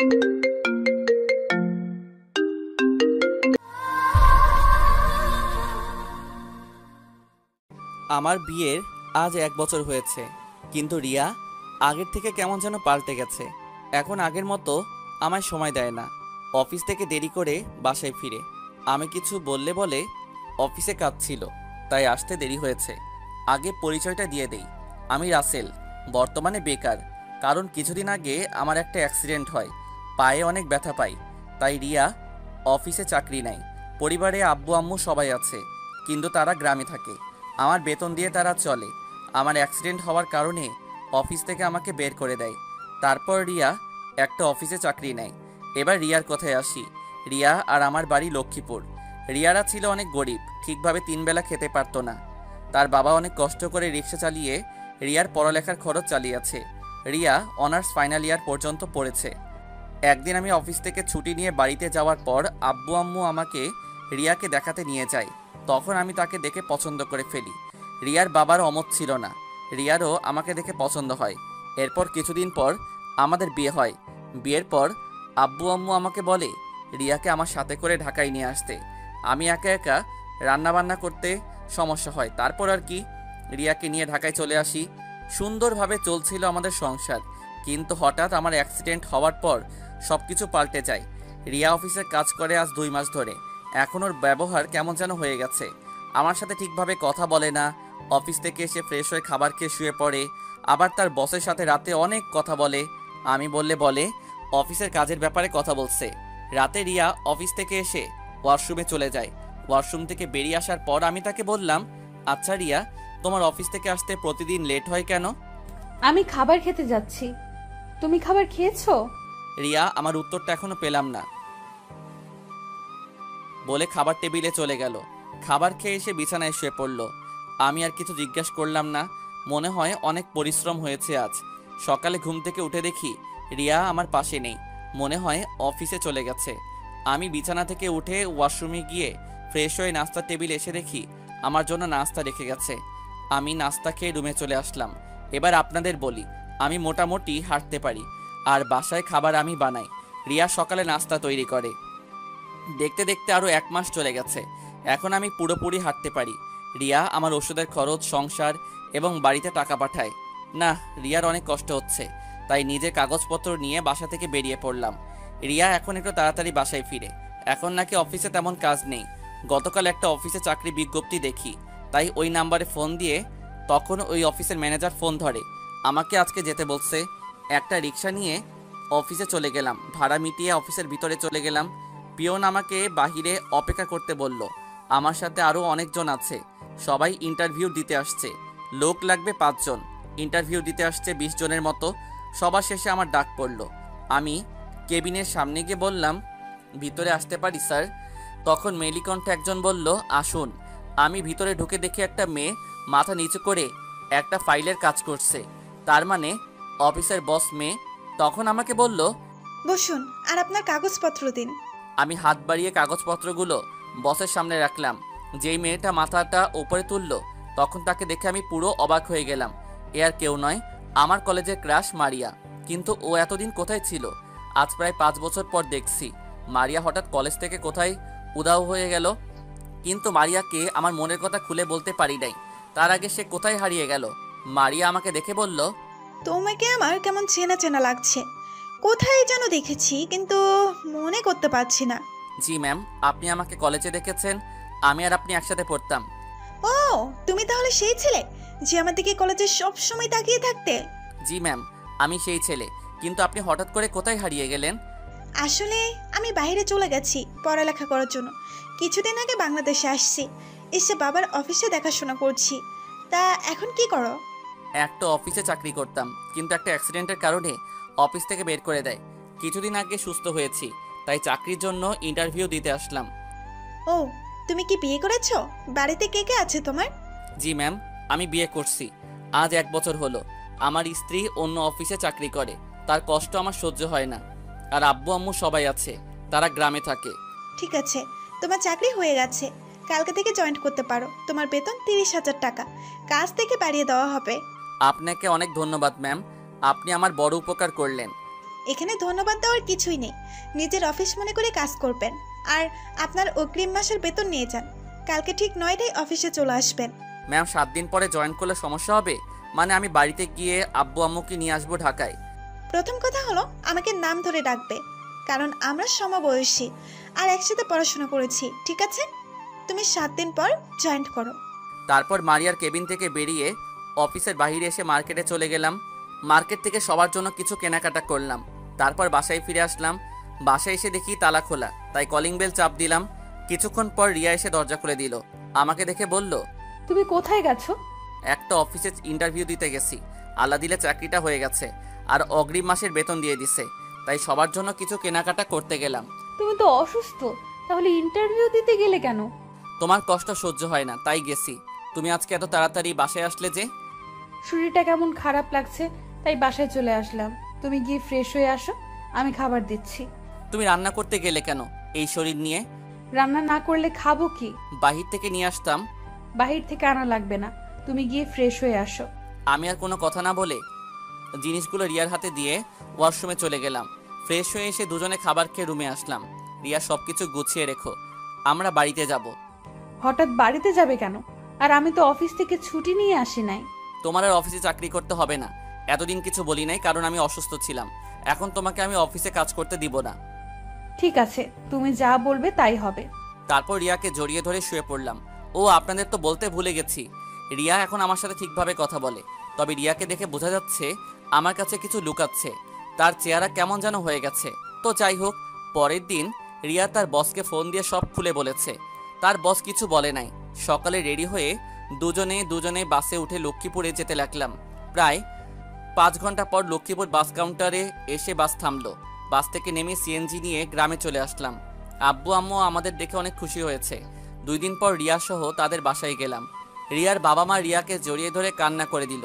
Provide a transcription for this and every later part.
আমার বিয়ের আজ 1 বছর হয়েছে, কিন্তু রিয়া আগের থেকে কেমন যেন পাল্টে গেছে। এখন আগের মতো আমায় সময় দেয় না। অফিস থেকে দেরি করে বাসায় ফিরে। আমি কিছু বললে বলে অফিসে কাজ ছিল, তাই আসতে দেরি হয়েছে। আগে পরিচয়টা দিয়ে দেই, আমি রাসেল, বর্তমানে বেকার। কারণ কিছুদিন আগে আমার একটা অ্যাক্সিডেন্ট হয়, পায়ে অনেক ব্যথা পাই। তাই রিয়া অফিসে চাকরি নেয়। পরিবারে আব্বু আম্মু সবাই আছে, কিন্তু তারা গ্রামে থাকে। আমার বেতন দিয়ে তারা চলে। আমার অ্যাক্সিডেন্ট হওয়ার কারণে অফিস থেকে আমাকে বের করে দেয়। তারপর রিয়া একটা অফিসে চাকরি নেয়। এবার রিয়ার কথায় আসি। রিয়া আর আমার বাড়ি লক্ষ্মীপুর। রিয়ারা ছিল অনেক গরিব, ঠিকভাবে 3 বেলা খেতে পারতো না। তার বাবা অনেক কষ্ট করে রিক্সা চালিয়ে রিয়ার পড়ালেখার খরচ চালিয়েছে। রিয়া অনার্স ফাইনাল ইয়ার পর্যন্ত পড়েছে। একদিন আমি অফিস থেকে ছুটি নিয়ে বাড়িতে যাওয়ার পর আব্বু আম্মু আমাকে রিয়াকে দেখাতে নিয়ে যায়। তখন আমি তাকে দেখে পছন্দ করে ফেলি। রিয়ার বাবার অমত ছিল না, রিয়ারও আমাকে দেখে পছন্দ হয়। এরপর কিছুদিন পর আমাদের বিয়ে হয়। বিয়ের পর আব্বু আম্মু আমাকে বলে রিয়াকে আমার সাথে করে ঢাকায় নিয়ে আসতে। আমি একা একা রান্নাবান্না করতে সমস্যা হয়। তারপর আর কি, রিয়াকে নিয়ে ঢাকায় চলে আসি। সুন্দরভাবে চলছিল আমাদের সংসার, কিন্তু হঠাৎ আমার অ্যাক্সিডেন্ট হওয়ার পর সব কিছু পাল্টে যায়। রিয়া অফিসে কাজ করে আজ 2 মাস ধরে। এখন ওর ব্যবহার কেমন যেন হয়ে গেছে। আমার সাথে ঠিকভাবে কথা বলে না। অফিস থেকে এসে ফ্রেশ হয়ে খাবার খেয়ে শুয়ে পড়ে। আবার তার বসের সাথে রাতে অনেক কথা বলে। আমি বললে বলে অফিসের কাজের ব্যাপারে কথা বলছে। রাতে রিয়া অফিস থেকে এসে ওয়াশরুমে চলে যায়। ওয়াশরুম থেকে বেরিয়ে আসার পর আমি তাকে বললাম, আচ্ছা রিয়া, তোমার অফিস থেকে আসতে প্রতিদিন লেট হয় কেন? আমি খাবার খেতে যাচ্ছি। তুমি খাবার খেয়েছো? রিয়া আমার উত্তরটা এখনো পেলাম না বলে খাবার টেবিলে চলে গেল। খাবার খেয়ে এসে বিছানায় শুয়ে পড়ল। আমি আর কিছু জিজ্ঞেস করলাম না। মনে হয় অনেক পরিশ্রম হয়েছে আজ। সকালে ঘুম থেকে উঠে দেখি রিয়া আমার পাশে নেই, মনে হয় অফিসে চলে গেছে। আমি বিছানা থেকে উঠে ওয়াশরুমে গিয়ে ফ্রেশ হয়ে নাস্তার টেবিলে এসে দেখি আমার জন্য নাস্তা রেখে গেছে। আমি নাস্তা খেয়ে রুমে চলে আসলাম। এবার আপনাদের বলি, আমি মোটামুটি হাঁটতে পারি, আর বাসায় খাবার আমি বানাই। রিয়া সকালে নাস্তা তৈরি করে। দেখতে দেখতে আরও 1 মাস চলে গেছে। এখন আমি পুরোপুরি হাঁটতে পারি। রিয়া আমার ওষুধের খরচ, সংসার এবং বাড়িতে টাকা পাঠায়। না, রিয়ার অনেক কষ্ট হচ্ছে, তাই নিজের কাগজপত্র নিয়ে বাসা থেকে বেরিয়ে পড়লাম। রিয়া এখন একটু তাড়াতাড়ি বাসায় ফিরে। এখন নাকি অফিসে তেমন কাজ নেই। গতকাল একটা অফিসে চাকরি বিজ্ঞপ্তি দেখি, তাই ওই নাম্বারে ফোন দিয়ে তখন ওই অফিসের ম্যানেজার ফোন ধরে। আমাকে আজকে যেতে বলছে। একটা রিক্সা নিয়ে অফিসে চলে গেলাম। ভাড়া মিটিয়ে অফিসের ভিতরে চলে গেলাম। পিয়ন আমাকে বাহিরে অপেক্ষা করতে বলল। আমার সাথে আরও অনেকজন আছে, সবাই ইন্টারভিউ দিতে আসছে। লোক লাগবে 5 জন, ইন্টারভিউ দিতে আসছে 20 জনের মতো। সবার শেষে আমার ডাক পড়ল। আমি কেবিনের সামনে গিয়ে বললাম, ভিতরে আসতে পারি স্যার? তখন মেলি কণ্ঠে একজন বলল, আসুন। আমি ভিতরে ঢুকে দেখি একটা মেয়ে মাথা নিচু করে একটা ফাইলের কাজ করছে। তার মানে অফিসের বস মেয়ে। তখন আমাকে বলল, বসুন আর আপনার কাগজপত্র দিন। আমি হাত বাড়িয়ে কাগজপত্রগুলো বসের সামনে রাখলাম। যেই মেয়েটা মাথাটা উপরে তুলল, তখন তাকে দেখে আমি পুরো অবাক হয়ে গেলাম। এ আর কেউ নয়, আমার কলেজের ক্রাশ মারিয়া। কিন্তু ও এতদিন কোথায় ছিল? আজ প্রায় 5 বছর পর দেখছি। মারিয়া হঠাৎ কলেজ থেকে কোথায় উধাও হয়ে গেল। কিন্তু মারিয়াকে আমার মনের কথা খুলে বলতে পারি নাই। তার আগে সে কোথায় হারিয়ে গেল? মারিয়া আমাকে দেখে বলল, তোমাকে আমার কেমন চেনা চেনা লাগছে, কোথায় যেন দেখেছি কিন্তু মনে করতে পারছি না। জি ম্যাম, আপনি আমাকে কলেজে দেখেছেন। আমি আর আপনি একসাথে পড়তাম। ও, তুমি তাহলে সেই ছেলে যে আমার দিকে কলেজে সব সময় তাকিয়ে থাকতে? জি ম্যাম, আমি সেই ছেলে। কিন্তু আপনি হঠাৎ করে কোথায় হারিয়ে গেলেন? আসলে আমি বাইরে চলে গেছি পড়ালেখা করার জন্য। কিছুদিন আগে বাংলাদেশে আসছি, এসে বাবার অফিসে দেখাশোনা করছি। তা এখন কি করো? একটা অফিসে চাকরি করতাম, কিন্তু একটা অ্যাক্সিডেন্টের কারণে অফিস থেকে বের করে দেয়। কিছুদিন আগে সুস্থ হয়েছি, তাই চাকরির জন্য ইন্টারভিউ দিতে আসলাম। ও, তুমি কি বিয়ে করেছো? বাড়িতে কে কে আছে তোমার? জি ম্যাম, আমি বিয়ে করছি। আজ 1 বছর হলো। আমার স্ত্রী অন্য অফিসে চাকরি করে, তার কষ্ট আমার সহ্য হয় না। আর আব্বু আম্মু সবাই আছে, তারা গ্রামে থাকে। ঠিক আছে, তোমার চাকরি হয়ে গেছে, কালকে থেকে জয়েন করতে পারো। তোমার বেতন 30,000 টাকা কাজ থেকে বাড়িয়ে দেওয়া হবে। আপনাকে অনেক ধন্যবাদ ম্যাম, আপনি আমার বড় উপকার করলেন। এখানে ধন্যবাদ দেওয়ার কিছুই নেই। নিজের অফিস মনে করে কাজ করবেন। আর আপনার অগ্রিম মাসের বেতন নিয়ে যান। কালকে ঠিক 9টায় অফিসে চলে আসবেন। ম্যাম 7 দিন পরে জয়েন করলে সমস্যা হবে? মানে আমি বাড়িতে গিয়ে আব্বু আম্মুকে নিয়ে আসবো ঢাকায়। প্রথম কথা হলো আমাকে নাম ধরে ডাকবে, কারণ আমরা সমবয়সী আর একসাথে পড়াশোনা করেছি, ঠিক আছে? তুমি 7 দিন পর জয়েন করো। তারপর মারিয়ার কেবিন থেকে বেরিয়ে অফিসের বাইরে এসে মার্কেটে চলে গেলাম। মার্কেট থেকে সবার জন্য কিছু কেনাকাটা করলাম। তারপর বাসায় ফিরে আসলাম। বাসায় এসে দেখি তালা খোলা, তাই কলিং বেল চাপ দিলাম। কিছুক্ষণ পর রিয়া এসে দরজা খুলে দিল। আমাকে দেখে বলল, তুমি কোথায় গেছো? একটা অফিসে ইন্টারভিউ দিতে গেছি। আল্লাহ দিলে চাকরিটা হয়ে গেছে, আর অগ্রিম মাসের বেতন দিয়ে দিছে, তাই সবার জন্য কিছু কেনাকাটা করতে গেলাম। তুমি তো অসুস্থ, তাহলে ইন্টারভিউ দিতে গেলে কেন? তোমার কষ্ট সহ্য হয় না, তাই গেছি। তুমি আজকে এত তাড়াতাড়ি বাসায় আসলে যে? শরীরটা কেমন খারাপ লাগছে, তাই বাসায় চলে আসলাম। তুমি গিয়ে ফ্রেশ হয়ে আসো, আমি খাবার দিচ্ছি। তুমি রান্না করতে গেলে কেন এই শরীর নিয়ে? রান্না না করলে খাবো কি? বাহির থেকে নিয়ে আসতাম। বাহির থেকে আনা লাগবে না, তুমি গিয়ে ফ্রেশ হয়ে আসো। আমি আর কোনো কথা না বলে জিনিসগুলো রিয়ার হাতে দিয়ে ওয়াশরুমে চলে গেলাম। ফ্রেশ হয়ে এসে দুজনে খাবার খেয়ে রুমে আসলাম। রিয়া সবকিছু গুছিয়ে রেখো, আমরা বাড়িতে যাব। হঠাৎ বাড়িতে যাবে কেন? আর আমি তো অফিস থেকে ছুটি নিয়ে আসি নাই। তোমার আর অফিসে চাকরি করতে হবে না। এতদিন কিছু বলি নাই, কারণ আমি অসুস্থ ছিলাম। এখন তোমাকে আমি অফিসে কাজ করতে দিব না। ঠিক আছে, তুমি যা বলবে তাই হবে। তারপর রিয়াকে জড়িয়ে ধরে শুয়ে পড়লাম। ও আপনাদের তো বলতে ভুলে গেছি, রিয়া এখন আমার সাথে ঠিকভাবে কথা বলে। তবে রিয়াকে দেখে বোঝা যাচ্ছে আমার কাছে কিছু লুকাচ্ছে। তার চেহারা কেমন যেন হয়ে গেছে। তো যাই হোক, পরের দিন রিয়া তার বসকে ফোন দিয়ে সব খুলে বলেছে। তার বস কিছু বলে নাই। সকালে রেডি হয়ে দুজনে বাসে উঠে লক্ষ্মীপুরে যেতে লাগলাম। প্রায় 5 ঘন্টা পর লক্ষ্মীপুর বাস কাউন্টারে এসে বাস থামলো। বাস থেকে নেমে সিএনজি নিয়ে গ্রামে চলে আসলাম। আব্বু আম্মু আমাদের দেখে অনেক খুশি হয়েছে। 2 দিন পর রিয়া সহ তাদের বাসায় গেলাম। রিয়ার বাবা মা রিয়াকে জড়িয়ে ধরে কান্না করে দিল।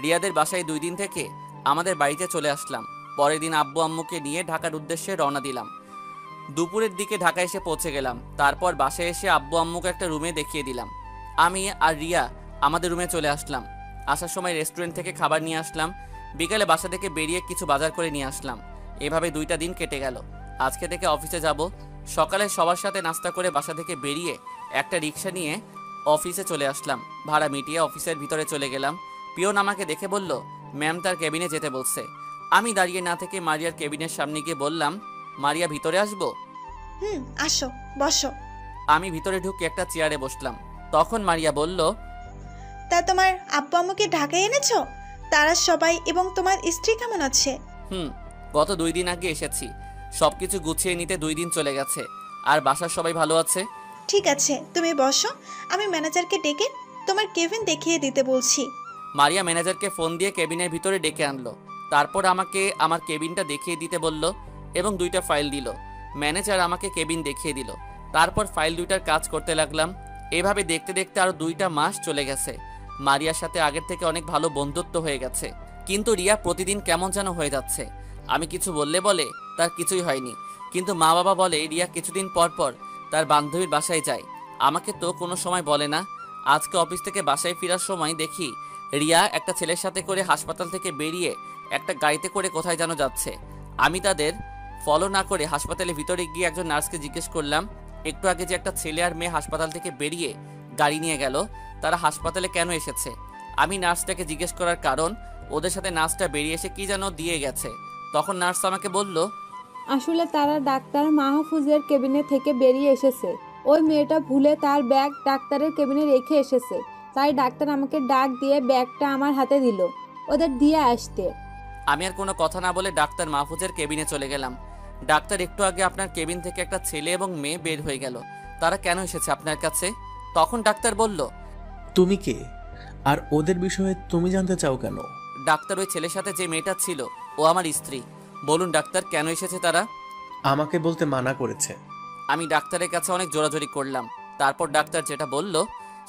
রিয়াদের বাসায় 2 দিন থেকে আমাদের বাড়িতে চলে আসলাম। পরের দিন আব্বু আম্মুকে নিয়ে ঢাকার উদ্দেশ্যে রওনা দিলাম। দুপুরের দিকে ঢাকা এসে পৌঁছে গেলাম। তারপর বাসায় এসে আব্বু আম্মুকে একটা রুমে দেখিয়ে দিলাম। আমি আর রিয়া আমাদের রুমে চলে আসলাম। আসার সময় রেস্টুরেন্ট থেকে খাবার নিয়ে আসলাম। বিকালে বাসা থেকে বেরিয়ে কিছু বাজার করে নিয়ে আসলাম। এভাবে 2টা দিন কেটে গেল। আজকে থেকে অফিসে যাব। সকালে সবার সাথে নাস্তা করে বাসা থেকে বেরিয়ে একটা রিক্সা নিয়ে অফিসে চলে আসলাম। ভাড়া মিটিয়ে অফিসের ভিতরে চলে গেলাম। পিয়ন আমাকে দেখে বলল, ম্যাম তার কেবিনে যেতে বলছে। আমি দাঁড়িয়ে না থেকে মারিয়ার কেবিনের সামনে গিয়ে বললাম, মারিয়া ভিতরে আসবো? আসো, বসো। আমি ভিতরে ঢুকে একটা চেয়ারে বসলাম। তখন মারিয়া বলল, তা তোমার আব্বু আম্মুকে ঢাকায় এনেছো? তারা সবাই এবং তোমার স্ত্রী কেমন আছে? গত 2 দিন আগে এসেছি। সবকিছু গুছিয়ে নিতে 2 দিন চলে গেছে। আর বাসার সবাই ভালো আছে। ঠিক আছে, তুমি বসো। আমি ম্যানেজারকে ডেকে তোমার কেবিন দেখিয়ে দিতে বলছি। মারিয়া ম্যানেজারকে ফোন দিয়ে কেবিনের ভিতরে ডেকে আনলো। তারপর আমাকে আমার কেবিনটা দেখিয়ে দিতে বলল এবং 2টা ফাইল দিল। ম্যানেজার আমাকে কেবিন দেখিয়ে দিল। তারপর ফাইল 2টার কাজ করতে লাগলাম। এভাবে দেখতে দেখতে আরো 2টা মাস চলে গেছে। মারিয়ার সাথে আগের থেকে অনেক ভালো বন্ধুত্ব হয়ে গেছে। কিন্তু রিয়া প্রতিদিন কেমন যেন হয়ে যাচ্ছে। আমি কিছু বলে তার কিছুই হয়নি। কিন্তু মা বাবা বলে রিয়া কিছুদিন পর পর তার বান্ধবীর বাসায় যায়। আমাকে তো কোনো সময় বলে না। আজকে অফিস থেকে বাসায় ফেরার সময় দেখি রিয়া একটা ছেলের সাথে করে হাসপাতাল থেকে বেরিয়ে একটা গাড়িতে করে কোথায় যেন যাচ্ছে। আমি তাদের ফলো না করে হাসপাতালের ভিতরে গিয়ে একজন নার্সকে জিজ্ঞেস করলাম, একটু আগে যে একটা ছেলে আর মেয়ে হাসপাতাল থেকে বেরিয়ে গাড়ি নিয়ে গেল, তারা হাসপাতালে কেন এসেছে? আমি নার্সটাকে জিজ্ঞেস করার কারণ, ওদের সাথে নার্সটা বেরিয়ে এসে কি যেন দিয়ে গেছে। তখন নার্স আমাকে বলল, আসলে তারা ডাক্তার মাহফুজের কেবিনে থেকে বেরিয়ে এসেছে। ওই মেয়েটা ভুলে তার ব্যাগ ডাক্তারের কেবিনে রেখে এসেছে, তাই ডাক্তার আমাকে ডাক দিয়ে ব্যাগটা আমার হাতে দিল ওদের দিয়ে আসতে। আমি আর কোনো কথা না বলে ডাক্তার মাহফুজের কেবিনে চলে গেলাম। ডাক্তার, একটু আগে আপনার কেবিন থেকে একটা ছেলে এবং মেয়ে বের হয়ে গেল, তারা কেন এসেছে আপনার কাছে? তখন ডাক্তার বলল, তুমি কে আর ওদের বিষয়ে তুমি জানতে চাও কেন? ডাক্তার, ওই ছেলের সাথে যে মেয়েটা ছিল ও আমার স্ত্রী। বলুন ডাক্তার, কেন এসেছে তারা? আমাকে বলতে মানা করেছে। আমি ডাক্তারের কাছে অনেক জোরাজোরি করলাম। তারপর ডাক্তার যেটা বলল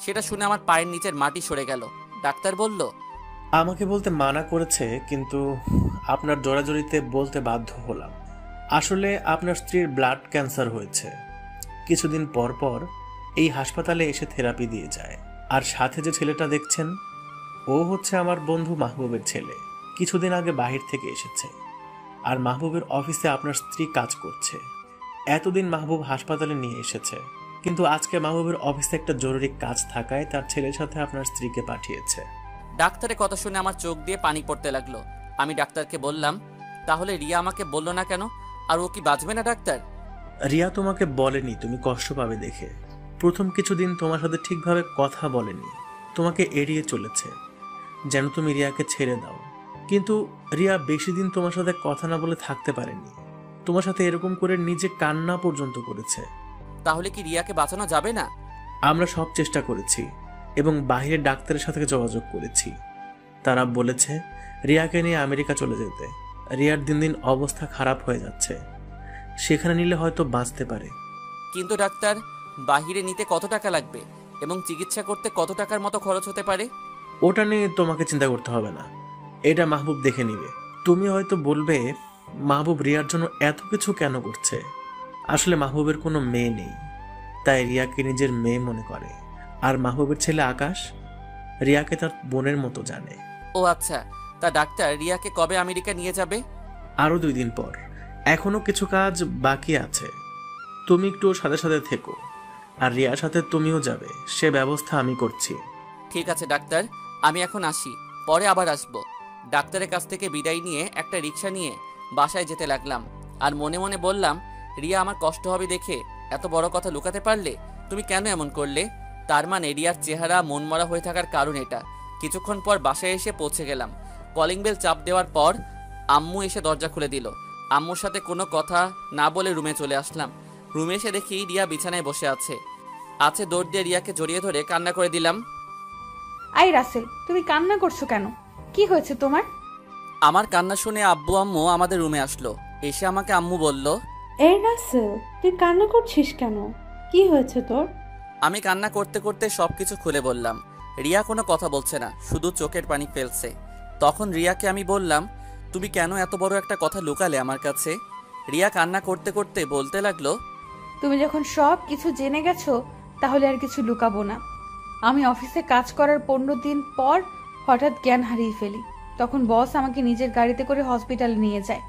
সেটা শুনে আমার পায়ের নিচের মাটি সরে গেল। ডাক্তার বলল, আমাকে বলতে মানা করেছে, কিন্তু আপনার জোরাজোরিতে বলতে বাধ্য হলাম। আসলে আপনার স্ত্রীর ব্লাড ক্যান্সার হয়েছে। কিছুদিন পর পর এই হাসপাতালে এসে থেরাপি দিয়ে যায়। আর সাথে যে ছেলেটা দেখছেন, ও হচ্ছে আমার বন্ধু মাহবুবের ছেলে। কিছুদিন আগে বাহির থেকে এসেছে। আর মাহবুবের অফিসে আপনার স্ত্রী কাজ করছে। এতদিন মাহবুব হাসপাতালে নিয়ে এসেছে, কিন্তু আজকে মাহবুবের অফিসে একটা জরুরি কাজ থাকায় তার ছেলের সাথে আপনার স্ত্রীকে পাঠিয়েছে। ডাক্তারের কথা শুনে আমার চোখ দিয়ে পানি পড়তে লাগলো। আমি ডাক্তারকে বললাম, তাহলে রিয়া আমাকে বললো না কেন? আর ও কি বাঁচবে না ডাক্তার? রিয়া তোমাকে বলেনি তুমি কষ্ট পাবে দেখে। প্রথম কিছুদিন তোমার সাথে ঠিকভাবে কথা বলেনি, তোমাকে এড়িয়ে চলেছে যেন তুমি রিয়াকে ছেড়ে দাও। কিন্তু রিয়া বেশি দিন তোমার সাথে কথা না বলে থাকতে পারেনি, তোমার সাথে এরকম করে নিজে কান্না পর্যন্ত করেছে। তাহলে কি রিয়াকে বাঁচানো যাবে না? আমরা সব চেষ্টা করেছি এবং বাইরের ডাক্তারের সাথে যোগাযোগ করেছি। তারা বলেছে রিয়াকে নিয়ে আমেরিকা চলে যেতে। রিয়ার দিন দিন অবস্থা খারাপ হয়ে যাচ্ছে, সেখানে নিলে হয়তো বাঁচতে পারে। কিন্তু ডাক্তার, বাহিরে নিতে কত টাকা লাগবে এবং চিকিৎসা করতে কত টাকার মতো খরচ হতে পারে? ওটা নিয়ে তোমাকে চিন্তা করতে হবে না, এটা মাহবুব দেখে নিবে। তুমি হয়তো বলবে মাহবুব রিয়ার জন্য এত কিছু কেন করছে। আসলে মাহবুবের কোনো মেয়ে নেই, তাই রিয়াকে নিজের মেয়ে মনে করে। আর মাহবুবের ছেলে আকাশ রিয়াকে তার বোনের মতো জানে। ও আচ্ছা, তা ডাক্তার রিয়াকে কবে আমেরিকা নিয়ে যাবে? আরো 2 দিন পর। এখনো কিছু কাজ বাকি আছে, তুমি একটু ওর সাথে সাথে থেকো। আর রিয়ার সাথে তুমিও যাবে, সে ব্যবস্থা আমি করছি। ঠিক আছে ডাক্তার, আমি এখন আসি, পরে আবার আসবো। ডাক্তারের কাছ থেকে বিদায় নিয়ে একটা রিক্সা নিয়ে বাসায় যেতে লাগলাম। আর মনে মনে বললাম, রিয়া আমার কষ্ট হবে দেখে এত বড় কথা লুকাতে পারলে? তুমি কেন এমন করলে? তার মানে রিয়ার চেহারা মনমরা হয়ে থাকার কারণ এটা। কিছুক্ষণ পর বাসায় এসে পৌঁছে গেলাম। কলিং বেল চাপ দেওয়ার পর আম্মু এসে দরজা খুলে দিল। আম্মুর সাথে কোনো কথা না বলে রুমে চলে আসলাম। রুমে এসে দেখি রিয়া বিছানায় বসে আছে দৌড় দিয়ে রিয়াকে জড়িয়ে ধরে কান্না করে দিলাম। আই রাসেল, তুমি কান্না করছো কেন? কি হয়েছে তোমার? আমার কান্না শুনে আব্বু আম্মু আমাদের রুমে আসলো। এসে আমাকে আম্মু বলল, এই রাসেল, তুই কান্না করছিস কেন? কি হয়েছে তোর? আমি কান্না করতে করতে সবকিছু খুলে বললাম। রিয়া কোনো কথা বলছে না, শুধু চোখের পানি ফেলছে। তখন রিয়াকে আমি বললাম, তুমি কেন এত বড় একটা কথা লুকালে আমার কাছে? রিয়া কান্না করতে করতে বলতে লাগলো, তুমি যখন সব কিছু জেনে গেছো তাহলে আর কিছু লুকাবো না। আমি অফিসে কাজ করার 15 দিন পর হঠাৎ জ্ঞান হারিয়ে ফেলি। তখন বস আমাকে নিজের গাড়িতে করে হসপিটালে নিয়ে যায়।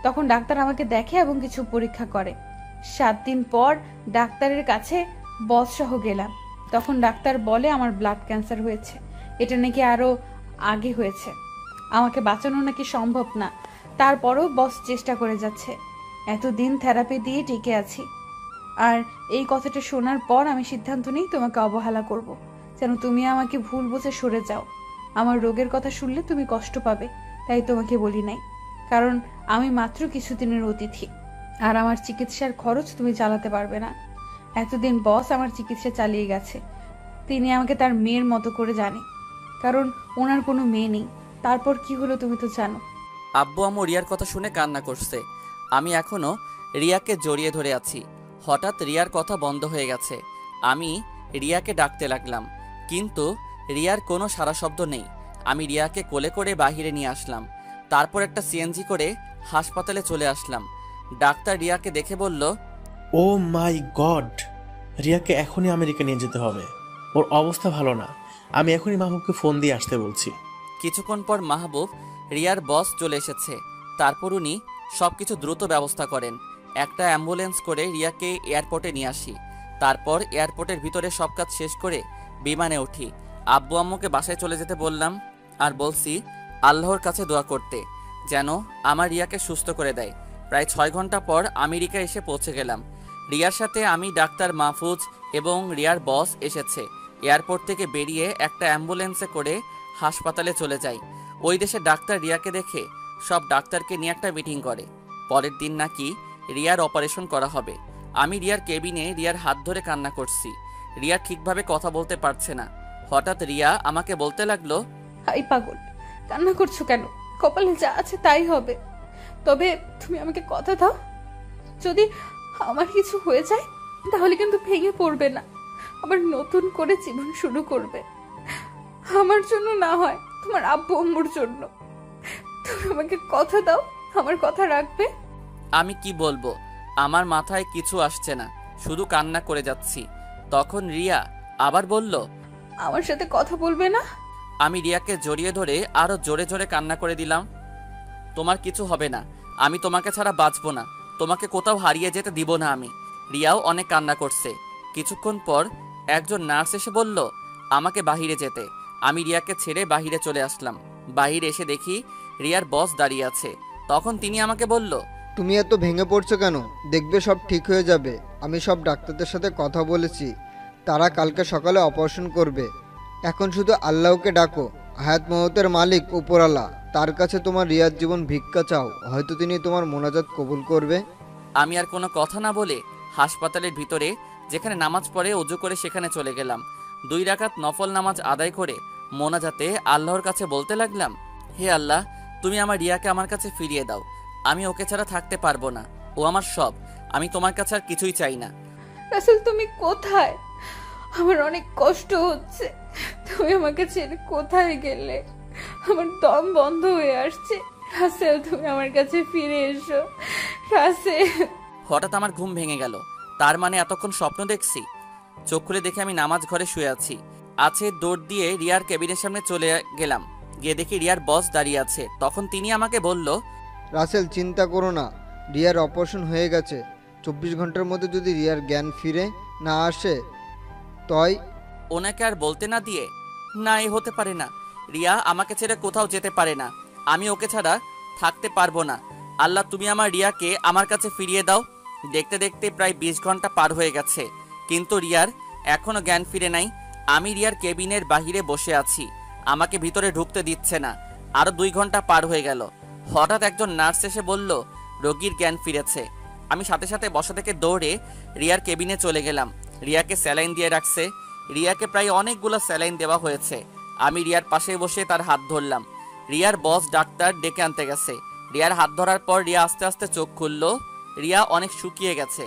তখন ডাক্তার আমাকে দেখে এবং কিছু পরীক্ষা করে। 7 দিন পর ডাক্তারের কাছে বস সহ গেলাম। তখন ডাক্তার বলে আমার ব্লাড ক্যান্সার হয়েছে। এটা নাকি আরো আগে হয়েছে, আমাকে বাঁচানো নাকি সম্ভব না। তারপরও বস চেষ্টা করে যাচ্ছে। এতদিন থেরাপি দিয়ে টিকে আছি। আর এই কথাটা শোনার পর আমি সিদ্ধান্ত নিই তোমাকে অবহেলা করব, যেন তুমি আমাকে ভুল বুঝে সরে যাও। আমার রোগের কথা শুনলে তুমি কষ্ট পাবে, তাই তোমাকে বলি নাই। কারণ আমি মাত্র কিছুদিনের অতিথি, আর আমার চিকিৎসার খরচ তুমি চালাতে পারবে না। এতদিন বস আমার চিকিৎসা চালিয়ে গেছে। তিনি আমাকে তার মেয়ের মতো করে জানে, কারণ ওনার কোনো মেয়ে নেই। তারপর কি হলো তুমি তো জানো। আব্বু আম্মু রিয়ার কথা শুনে কান্না করছে। আমি এখনো রিয়াকে জড়িয়ে ধরে আছি। হঠাৎ রিয়ার কথা বন্ধ হয়ে গেছে। আমি রিয়াকে ডাকতে লাগলাম, কিন্তু রিয়ার কোনো সাড়া শব্দ নেই। আমি রিয়াকে কোলে করে বাহিরে নিয়ে আসলাম। তারপর একটা সিএনজি করে হাসপাতালে চলে আসলাম। ডাক্তার রিয়াকে দেখে বলল, ও মাই গড, রিয়াকে এখনই আমেরিকা নিয়ে যেতে হবে, ওর অবস্থা ভালো না। আমি এখনই মাহবুবকে ফোন দিয়ে আসতে বলছি। কিছুক্ষণ পর মাহবুব রিয়ার বস চলে এসেছে। তারপর উনি সবকিছু দ্রুত ব্যবস্থা করেন। একটা অ্যাম্বুলেন্স করে রিয়াকে এয়ারপোর্টে নিয়ে আসি। তারপর এয়ারপোর্টের ভিতরে সব কাজ শেষ করে বিমানে উঠি। আব্বু আম্মুকে বাসায় চলে যেতে বললাম, আর বলছি আল্লাহর কাছে দোয়া করতে যেন আমার রিয়াকে সুস্থ করে দেয়। প্রায় 6 ঘন্টা পর আমেরিকা এসে পৌঁছে গেলাম। রিয়ার সাথে আমি, ডাক্তার মাহফুজ এবং রিয়ার বস এসেছে। এয়ারপোর্ট থেকে বেরিয়ে একটা অ্যাম্বুলেন্সে করে হাসপাতালে চলে যাই। ওই দেশে ডাক্তার রিয়াকে দেখে সব ডাক্তারকে নিয়ে একটা মিটিং করে। পরের দিন নাকি রিয়ার অপারেশন করা হবে। আমি রিয়ার কেবিনে রিয়ার হাত ধরে কান্না করছি। রিয়া ঠিকভাবে কথা বলতে পারছে না। হঠাৎ রিয়া আমাকে বলতে লাগলো, হাই পাগল, কান্না করছো কেন? কপালে যা আছে তাই হবে। তবে তুমি আমাকে কথা দাও, যদি আমার কিছু হয়ে যায় তাহলে কিন্তু ভেঙে পড়বে না, আবার নতুন করে জীবন শুরু করবে। আমার জন্য না হয় তোমার আব্বু আম্মুর জন্য। তুমি আমাকে কথা দাও, আমার কথা রাখবে। আমি কি বলবো, আমার মাথায় কিছু আসছে না, শুধু কান্না করে যাচ্ছি। তখন রিয়া আবার বলল, আমার সাথে কথা বলবে না? আমি রিয়াকে জড়িয়ে ধরে আরো জোরে জোরে কান্না করে দিলাম। তোমার কিছু হবে না, আমি তোমাকে ছাড়া বাঁচবো না, তোমাকে কোথাও হারিয়ে যেতে দিব না আমি। রিয়াও অনেক কান্না করছে। কিছুক্ষণ পর একজন নার্স এসে বলল আমাকে বাহিরে যেতে। আমি রিয়াকে ছেড়ে বাহিরে চলে আসলাম। বাহিরে এসে দেখি রিয়ার বস দাঁড়িয়ে আছে। তখন তিনি আমাকে বলল, তুমি এত ভেঙে পড়ছো কেন? দেখবে সব ঠিক হয়ে যাবে। আমি সব ডাক্তারদের সাথে কথা বলেছি, তারা কালকে সকালে অপারেশন করবে। এখন শুধু আল্লাহকে ডাকো, হায়াত মহতের মালিক উপরালা, তার কাছে তোমার রিয়ার জীবন ভিক্ষা চাও, হয়তো তিনি তোমার মোনাজাত কবুল করবে। আমি আর কোনো কথা না বলে হাসপাতালের ভিতরে যেখানে নামাজ পড়ে অজু করে সেখানে চলে গেলাম। 2 রাকাত নফল নামাজ আদায় করে মোনাজাতে আল্লাহর কাছে বলতে লাগলাম, হে আল্লাহ, তুমি আমার রিয়াকে আমার কাছে ফিরিয়ে দাও। আমি ওকে ছাড়া থাকতে পারবো না, ও আমার সব। আমি তোমার কাছে আর কিছুই চাই না। রাসেল, তুমি কোথায়? আমার অনেক কষ্ট হচ্ছে। তুমি আমাকে ছেড়ে কোথায় গেলে? আমার দম বন্ধ হয়ে আসছে। রাসেল, তুমি আমার কাছে ফিরে এসো। রাসেল। হঠাৎ আমার ঘুম ভেঙে গেল। তার মানে এতক্ষণ স্বপ্ন দেখছি। চোখ খুলে দেখে আমি নামাজ ঘরে শুয়ে আছি। দৌড় দিয়ে রিয়ার কেবিনের সামনে চলে গেলাম। গিয়ে দেখি রিয়ার বস দাঁড়িয়ে আছে। তখন তিনি আমাকে বলল, রাসেল, চিন্তা করো না, রিয়ার অপারেশন হয়ে গেছে। 24 ঘন্টার মধ্যে যদি রিয়ার জ্ঞান ফিরে না আসে তয়। ওনাকে আর বলতে না দিয়ে, না, এ হতে পারে না। রিয়া আমাকে ছেড়ে কোথাও যেতে পারে না। আমি ওকে ছাড়া থাকতে পারবো না। আল্লাহ, তুমি আমার রিয়াকে আমার কাছে ফিরিয়ে দাও। দেখতে দেখতে প্রায় 20 ঘন্টা পার হয়ে গেছে, কিন্তু রিয়ার এখনো জ্ঞান ফিরে নাই। আমি রিয়ার কেবিনের বাহিরে বসে আছি, আমাকে ভিতরে ঢুকতে দিচ্ছে না। আরো 2 ঘন্টা পার হয়ে গেল। হঠাৎ একজন নার্স এসে বলল রোগীর জ্ঞান ফিরেছে। আমি সাথে সাথে বসা থেকে দৌড়ে রিয়ার কেবিনে চলে গেলাম। রিয়াকে স্যালাইন দিয়ে রাখছে। রিয়াকে প্রায় অনেকগুলো স্যালাইন দেওয়া হয়েছে। আমি রিয়ার পাশে বসে তার হাত ধরলাম। রিয়ার বস ডাক্তার ডেকে আনতে গেছে। রিয়ার হাত ধরার পর রিয়া আস্তে আস্তে চোখ খুলল। রিয়া অনেক শুকিয়ে গেছে।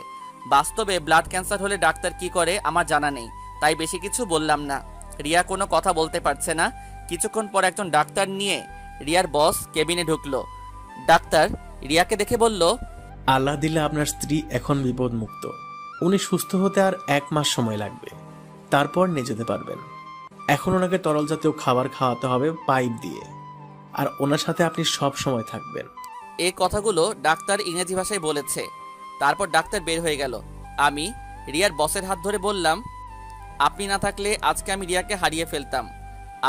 বাস্তবে ব্লাড ক্যান্সার হলে ডাক্তার কি করে আমার জানা নেই, তাই বেশি কিছু বললাম না। রিয়া কোনো কথা বলতে পারছে না। কিছুক্ষণ পর একজন ডাক্তার নিয়ে রিয়ার বস কেবিনে ঢুকলো। ডাক্তার রিয়াকে দেখে বলল, আল্লাহ দিলে আপনার স্ত্রী এখন বিপদমুক্ত। উনি সুস্থ হতে আর 1 মাস সময় লাগবে, তারপর নিয়ে যেতে পারবেন। এখন ওনাকে তরল জাতীয় খাবার খাওয়াতে হবে পাইপ দিয়ে, আর ওনার সাথে আপনি সব সময় থাকবেন। এই কথাগুলো ডাক্তার ইংরেজি ভাষায় বলেছে। তারপর ডাক্তার বের হয়ে গেল। আমি রিয়ার বসের হাত ধরে বললাম, আপনি না থাকলে আজকে আমি রিয়াকে হারিয়ে ফেলতাম।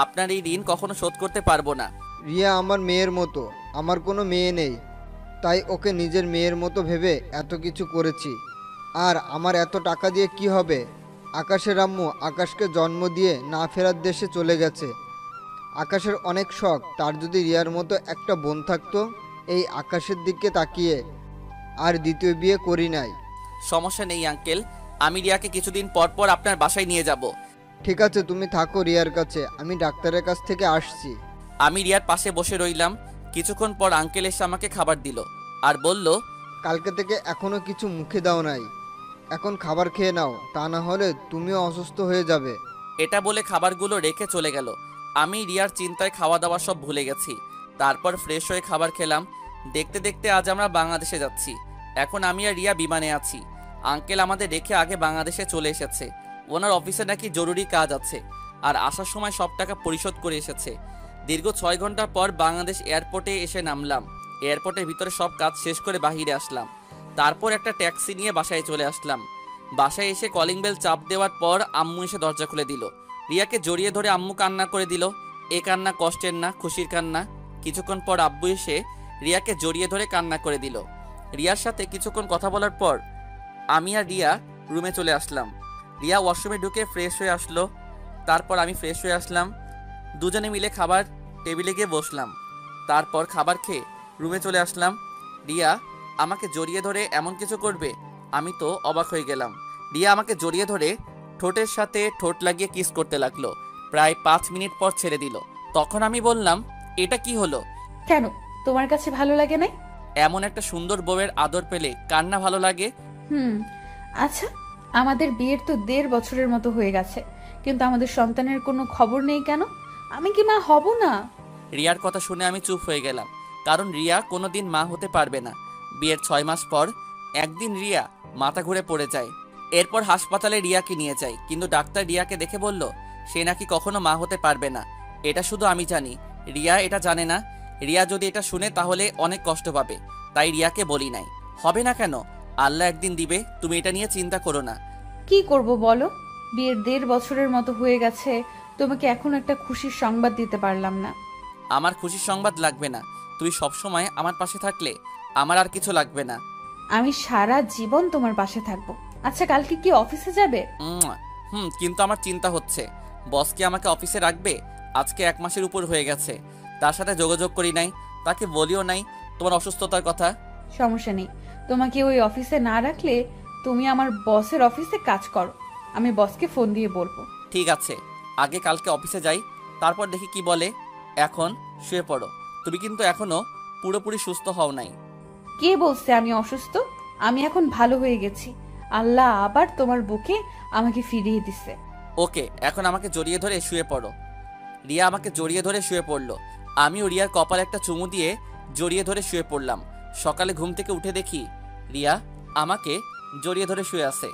আপনার এই ঋণ কখনো শোধ করতে পারবো না। রিয়া আমার মেয়ের মতো, আমার কোনো মেয়ে নেই, তাই ওকে নিজের মেয়ের মতো ভেবে এত কিছু করেছি। আর আমার এত টাকা দিয়ে কি হবে? আকাশের আম্মু আকাশকে জন্ম দিয়ে না ফেরার দেশে চলে গেছে। আকাশের অনেক শখ, তার যদি রিয়ার মতো একটা বোন থাকতো। এই আকাশের দিকে তাকিয়ে আর দ্বিতীয় বিয়ে করি নাই। সমস্যা নেই আঙ্কেল, আমি রিয়াকে কিছুদিন পর পর আপনার বাসায় নিয়ে যাব। ঠিক আছে, তুমি থাকো রিয়ার কাছে, আমি ডাক্তারের কাছ থেকে আসছি। আমি রিয়ার পাশে বসে রইলাম। কিছুক্ষণ পর আঙ্কেল এসে আমাকে খাবার দিল আর বলল, কালকে থেকে এখনো কিছু মুখে দাও নাই, এখন খাবার খেয়ে নাও, তা না হলে তুমিও অসুস্থ হয়ে যাবে। এটা বলে খাবারগুলো রেখে চলে গেল। আমি রিয়ার চিন্তায় খাওয়া দাওয়া সব ভুলে গেছি। তারপর ফ্রেশ হয়ে খাবার খেলাম। দেখতে দেখতে আজ আমরা বাংলাদেশে যাচ্ছি। এখন আমি আর রিয়া বিমানে আছি। আঙ্কেল আমাদের রেখে আগে বাংলাদেশে চলে এসেছে। ওনার অফিসে নাকি জরুরি কাজ আছে, আর আসার সময় সব টাকা পরিশোধ করে এসেছে। দীর্ঘ 6 ঘন্টা পর বাংলাদেশ এয়ারপোর্টে এসে নামলাম। এয়ারপোর্টের ভিতরে সব কাজ শেষ করে বাহিরে আসলাম। তারপর একটা ট্যাক্সি নিয়ে বাসায় চলে আসলাম। বাসায় এসে কলিং বেল চাপ দেওয়ার পর আম্মু এসে দরজা খুলে দিল। রিয়াকে জড়িয়ে ধরে আম্মু কান্না করে দিল। এ কান্না কষ্টের না, খুশির কান্না। কিছুক্ষণ পর আব্বু এসে রিয়াকে জড়িয়ে ধরে কান্না করে দিল। রিয়ার সাথে কিছুক্ষণ কথা বলার পর আমি আর রিয়া রুমে চলে আসলাম। রিয়া ওয়াশরুমে ঢুকে ফ্রেশ হয়ে আসলো। তারপর আমি ফ্রেশ হয়ে আসলাম। দুজনে মিলে খাবার টেবিলে গিয়ে বসলাম। তারপর খাবার খেয়ে রুমে চলে আসলাম। রিয়া আমাকে জড়িয়ে ধরে এমন কিছু করবে, আমি তো অবাক হয়ে গেলাম। রিয়া আমাকে জড়িয়ে ধরে ঠোঁটের সাথে ঠোঁট লাগিয়ে কিস করতে লাগলো। প্রায় 5 মিনিট পর ছেড়ে দিল। তখন আমি বললাম, এটা কি হলো? কেন, তোমার কাছে ভালো লাগে নাই? এমন একটা সুন্দর বউয়ের আদর পেলে কার না ভালো লাগে? আচ্ছা, আমাদের বিয়ের তো 1.5 বছরের মতো হয়ে গেছে, কিন্তু আমাদের সন্তানের কোনো খবর নেই কেন? আমি কি মা হব না? রিয়ার কথা শুনে আমি চুপ হয়ে গেলাম, কারণ রিয়া কোনোদিন মা হতে পারবে না। বিয়ের 6 মাস পর একদিন রিয়া মাথা ঘুরে পড়ে যায়। এরপর হাসপাতালে রিয়াকে নিয়ে যায়, কিন্তু ডাক্তার রিয়াকে দেখে বলল সে নাকি কখনো মা হতে পারবে না। এটা শুধু আমি জানি, রিয়া এটা জানে না। রিয়া যদি এটা শুনে তাহলে অনেক কষ্ট পাবে, তাই রিয়াকে বলি নাই। হবে না কেন? আল্লাহ একদিন দিবে, তুমি এটা নিয়ে চিন্তা করো না। কি করব বলো? বিয়ের 1.5 বছরের মতো হয়ে গেছে, তোমাকে এখন একটা খুশির সংবাদ দিতে পারলাম না। আমার খুশির সংবাদ লাগবে না, তুমি সবসময় আমার পাশে থাকলে আমার আর কিছু লাগবে না। আমি সারা জীবন তোমার পাশে থাকবো। আচ্ছা, কালকে কি অফিসে যাবে? কিন্তু আমার চিন্তা হচ্ছে, বস কি আমাকে অফিসে রাখবে? আজকে 1 মাসের উপর হয়ে গেছে, তার সাথে যোগাযোগ করি নাই, তাকে বলিও নাই তোমার অসুস্থতার কথা। সমস্যা নেই, তোমাকে ওই অফিসে না রাখলে তুমি আমার বসের অফিসে কাজ করো। আমি বসকে ফোন দিয়ে বলবো। ঠিক আছে, আগে কালকে অফিসে যাই, তারপর দেখি কি বলে। এখন শুয়ে পড়ো, তুমি কিন্তু এখনো পুরোপুরি সুস্থ হও নাই। কে বলছে আমি অসুস্থ? আমি এখন ভালো হয়ে গেছি। আল্লাহ আবার তোমার বুকে আমাকে ফিরিয়ে দিছে। ওকে, এখন আমাকে জড়িয়ে ধরে শুয়ে পড়ো। রিয়া আমাকে জড়িয়ে ধরে শুয়ে পড়লো। আমিও রিয়ার কপালে একটা চুমু দিয়ে জড়িয়ে ধরে শুয়ে পড়লাম। সকালে ঘুম থেকে উঠে দেখি রিয়া আমাকে জড়িয়ে ধরে শুয়ে আছে।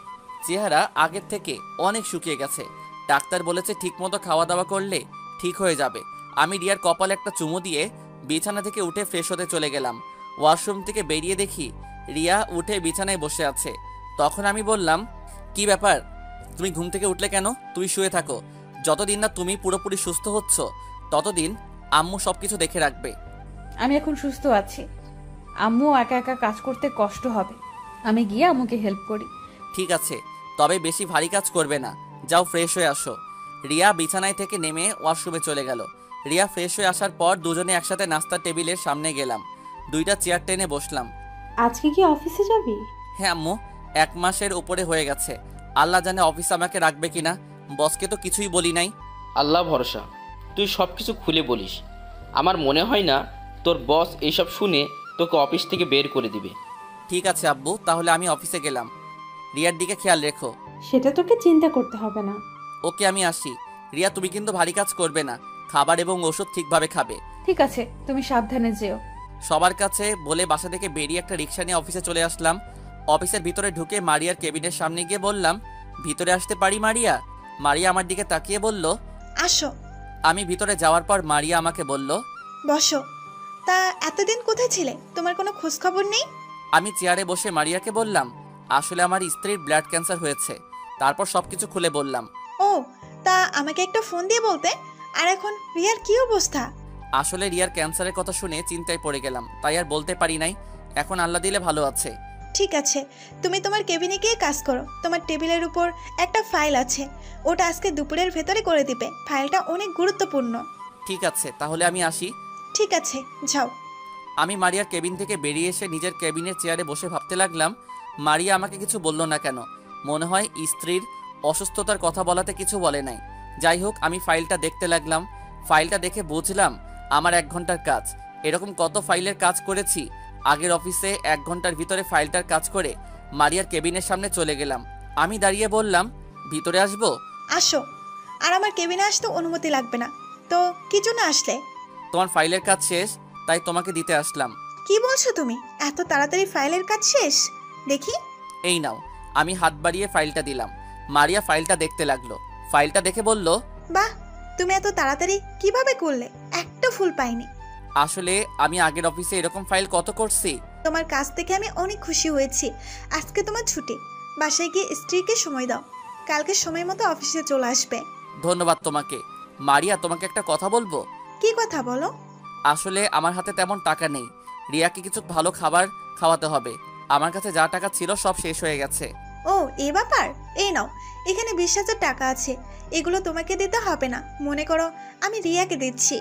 চেহারা আগের থেকে অনেক শুকিয়ে গেছে। ডাক্তার বলেছে ঠিকমতো খাওয়া দাওয়া করলে ঠিক হয়ে যাবে। আমি রিয়ার কপালে একটা চুমু দিয়ে বিছানা থেকে উঠে ফ্রেশ হতে চলে গেলাম। ওয়াশরুম থেকে বেরিয়ে দেখি রিয়া উঠে বিছানায় বসে আছে। তখন আমি বললাম, কি ব্যাপার, তুমি ঘুম থেকে উঠলে কেন? তুমি শুয়ে থাকো, যতদিন না তুমি পুরোপুরি সুস্থ হচ্ছ ততদিন আম্মু সবকিছু দেখে রাখবে। আমি এখন সুস্থ আছি। আম্মু একা একা কাজ করতে কষ্ট হবে, আমি গিয়ে আম্মুকে হেল্প করি। ঠিক আছে, তবে বেশি ভারী কাজ করবে না, যাও ফ্রেশ হয়ে আসো। রিয়া বিছানায় থেকে নেমে ওয়াশরুমে চলে গেল। রিয়া ফ্রেশ হয়ে আসার পর দুজনে একসাথে নাস্তার টেবিলের সামনে গেলাম। 2টা চেয়ার টেনে বসলাম। আজকে কি অফিসে যাবি? হ্যাঁ আম্মু, 1 মাসের উপরে হয়ে গেছে। আল্লাহ জানে অফিস আমাকে রাখবে কিনা, বসকে তো কিছুই বলি নাই। আল্লাহ ভরসা, তুই সব কিছু খুলে বলিস। আমার মনে হয় না তোর বস এইসব শুনে তোকে অফিস থেকে বের করে দিবে। ঠিক আছে আব্বু, তাহলে আমি অফিসে গেলাম। রিয়ার দিকে খেয়াল রেখো। সেটা তোকে চিন্তা করতে হবে না। ওকে, আমি আসি। রিয়া, তুমি কিন্তু ভারী কাজ করবে না, খাবার এবং ওষুধ ঠিকভাবে খাবে। ঠিক আছে, তুমি সাবধানে যেও। সবার কাছে বলে বাসা থেকে বেরিয়ে একটা রিক্সা নিয়ে অফিসে চলে আসলাম। অফিসের ভিতরে ঢুকে মারিয়ার কেবিনের সামনে গিয়ে বললাম, ভিতরে আসতে পারি মারিয়া? মারিয়া আমার দিকে তাকিয়ে বলল, আসো। আমি ভিতরে যাওয়ার পর মারিয়া আমাকে বলল, বসো। তা এতদিন কোথায় ছিলে? তোমার কোনো খোঁজ খবর নেই? আমি চেয়ারে বসে মারিয়াকে বললাম, আসলে আমার স্ত্রীর ব্লাড ক্যান্সার হয়েছে। তারপর সবকিছু খুলে বললাম। ও, তা আমাকে একটা ফোন দিয়ে বলতে। আর এখন রিয়ার কি অবস্থা? আসলে রিয়ার ক্যান্সারের কথা শুনে চিন্তায় পড়ে গেলাম, তাই আর বলতে পারি নাই। এখন আল্লাহ দিলে ভালো আছে। ঠিক আছে, তুমি তোমার কেবিনে গিয়ে কাজ করো। তোমার টেবিলের উপর একটা ফাইল আছে, ওটা আজকে দুপুরের ভেতরে করে দিবে। ফাইলটা অনেক গুরুত্বপূর্ণ। ঠিক আছে, তাহলে আমি আসি। ঠিক আছে, যাও। আমি মারিয়ার কেবিন থেকে বেরিয়ে এসে নিজের কেবিনের চেয়ারে বসে ভাবতে লাগলাম, মারিয়া আমাকে কিছু বলল না কেন? মনে হয় স্ত্রীর অসুস্থতার কথা বলাতে কিছু বলে নাই। যাই হোক, আমি ফাইলটা দেখতে লাগলাম। ফাইলটা দেখে বুঝলাম আমার 1 ঘন্টার কাজ। এরকম কত ফাইলের কাজ করেছি। আগের অফিসে 1 ঘন্টার ভিতরে ফাইলটার কাজ করে মারিয়ার কেবিনের সামনে চলে গেলাম। আমি দাঁড়িয়ে বললাম, ভিতরে আসবো? আসো। আর আমার কেবিনে আসতে অনুমতি লাগবে না। তো কি জন্য আসলে? তোমার ফাইলের কাজ শেষ, তাই তোমাকে দিতে আসলাম। কি বলছো তুমি? এত তাড়াতাড়ি ফাইলের কাজ শেষ? দেখি। এই নাও। আমি হাত বাড়িয়ে ফাইলটা দিলাম। মারিয়া ফাইলটা দেখতে লাগলো। ফাইলটা দেখে বলল, বাহ, তুমি এত তাড়াতাড়ি কিভাবে করলে? একটা ফুল পাইনি। আসলে আমি আগের অফিসে এরকম ফাইল কত করছি। তোমার কাজ থেকে আমি অনেক খুশি হয়েছি। আজকে তোমার ছুটি, বাসায় গিয়ে স্ত্রীকে সময় দাও। কালকে সময় মতো অফিসে চলে আসবে। ধন্যবাদ তোমাকে। মারিয়া, তোমাকে একটা কথা বলবো? কি কথা বলো? আসলে আমার হাতে তেমন টাকা নেই। রিয়াকে কিছু ভালো খাবার খাওয়াতে হবে। আমার কাছে যা টাকা ছিল সব শেষ হয়ে গেছে। ও, এই ব্যাপার। এই নাও, এখানে 20,000 টাকা আছে। এগুলো তোমাকে দিতে হবে না। মনে করো আমি রিয়াকে দিচ্ছি।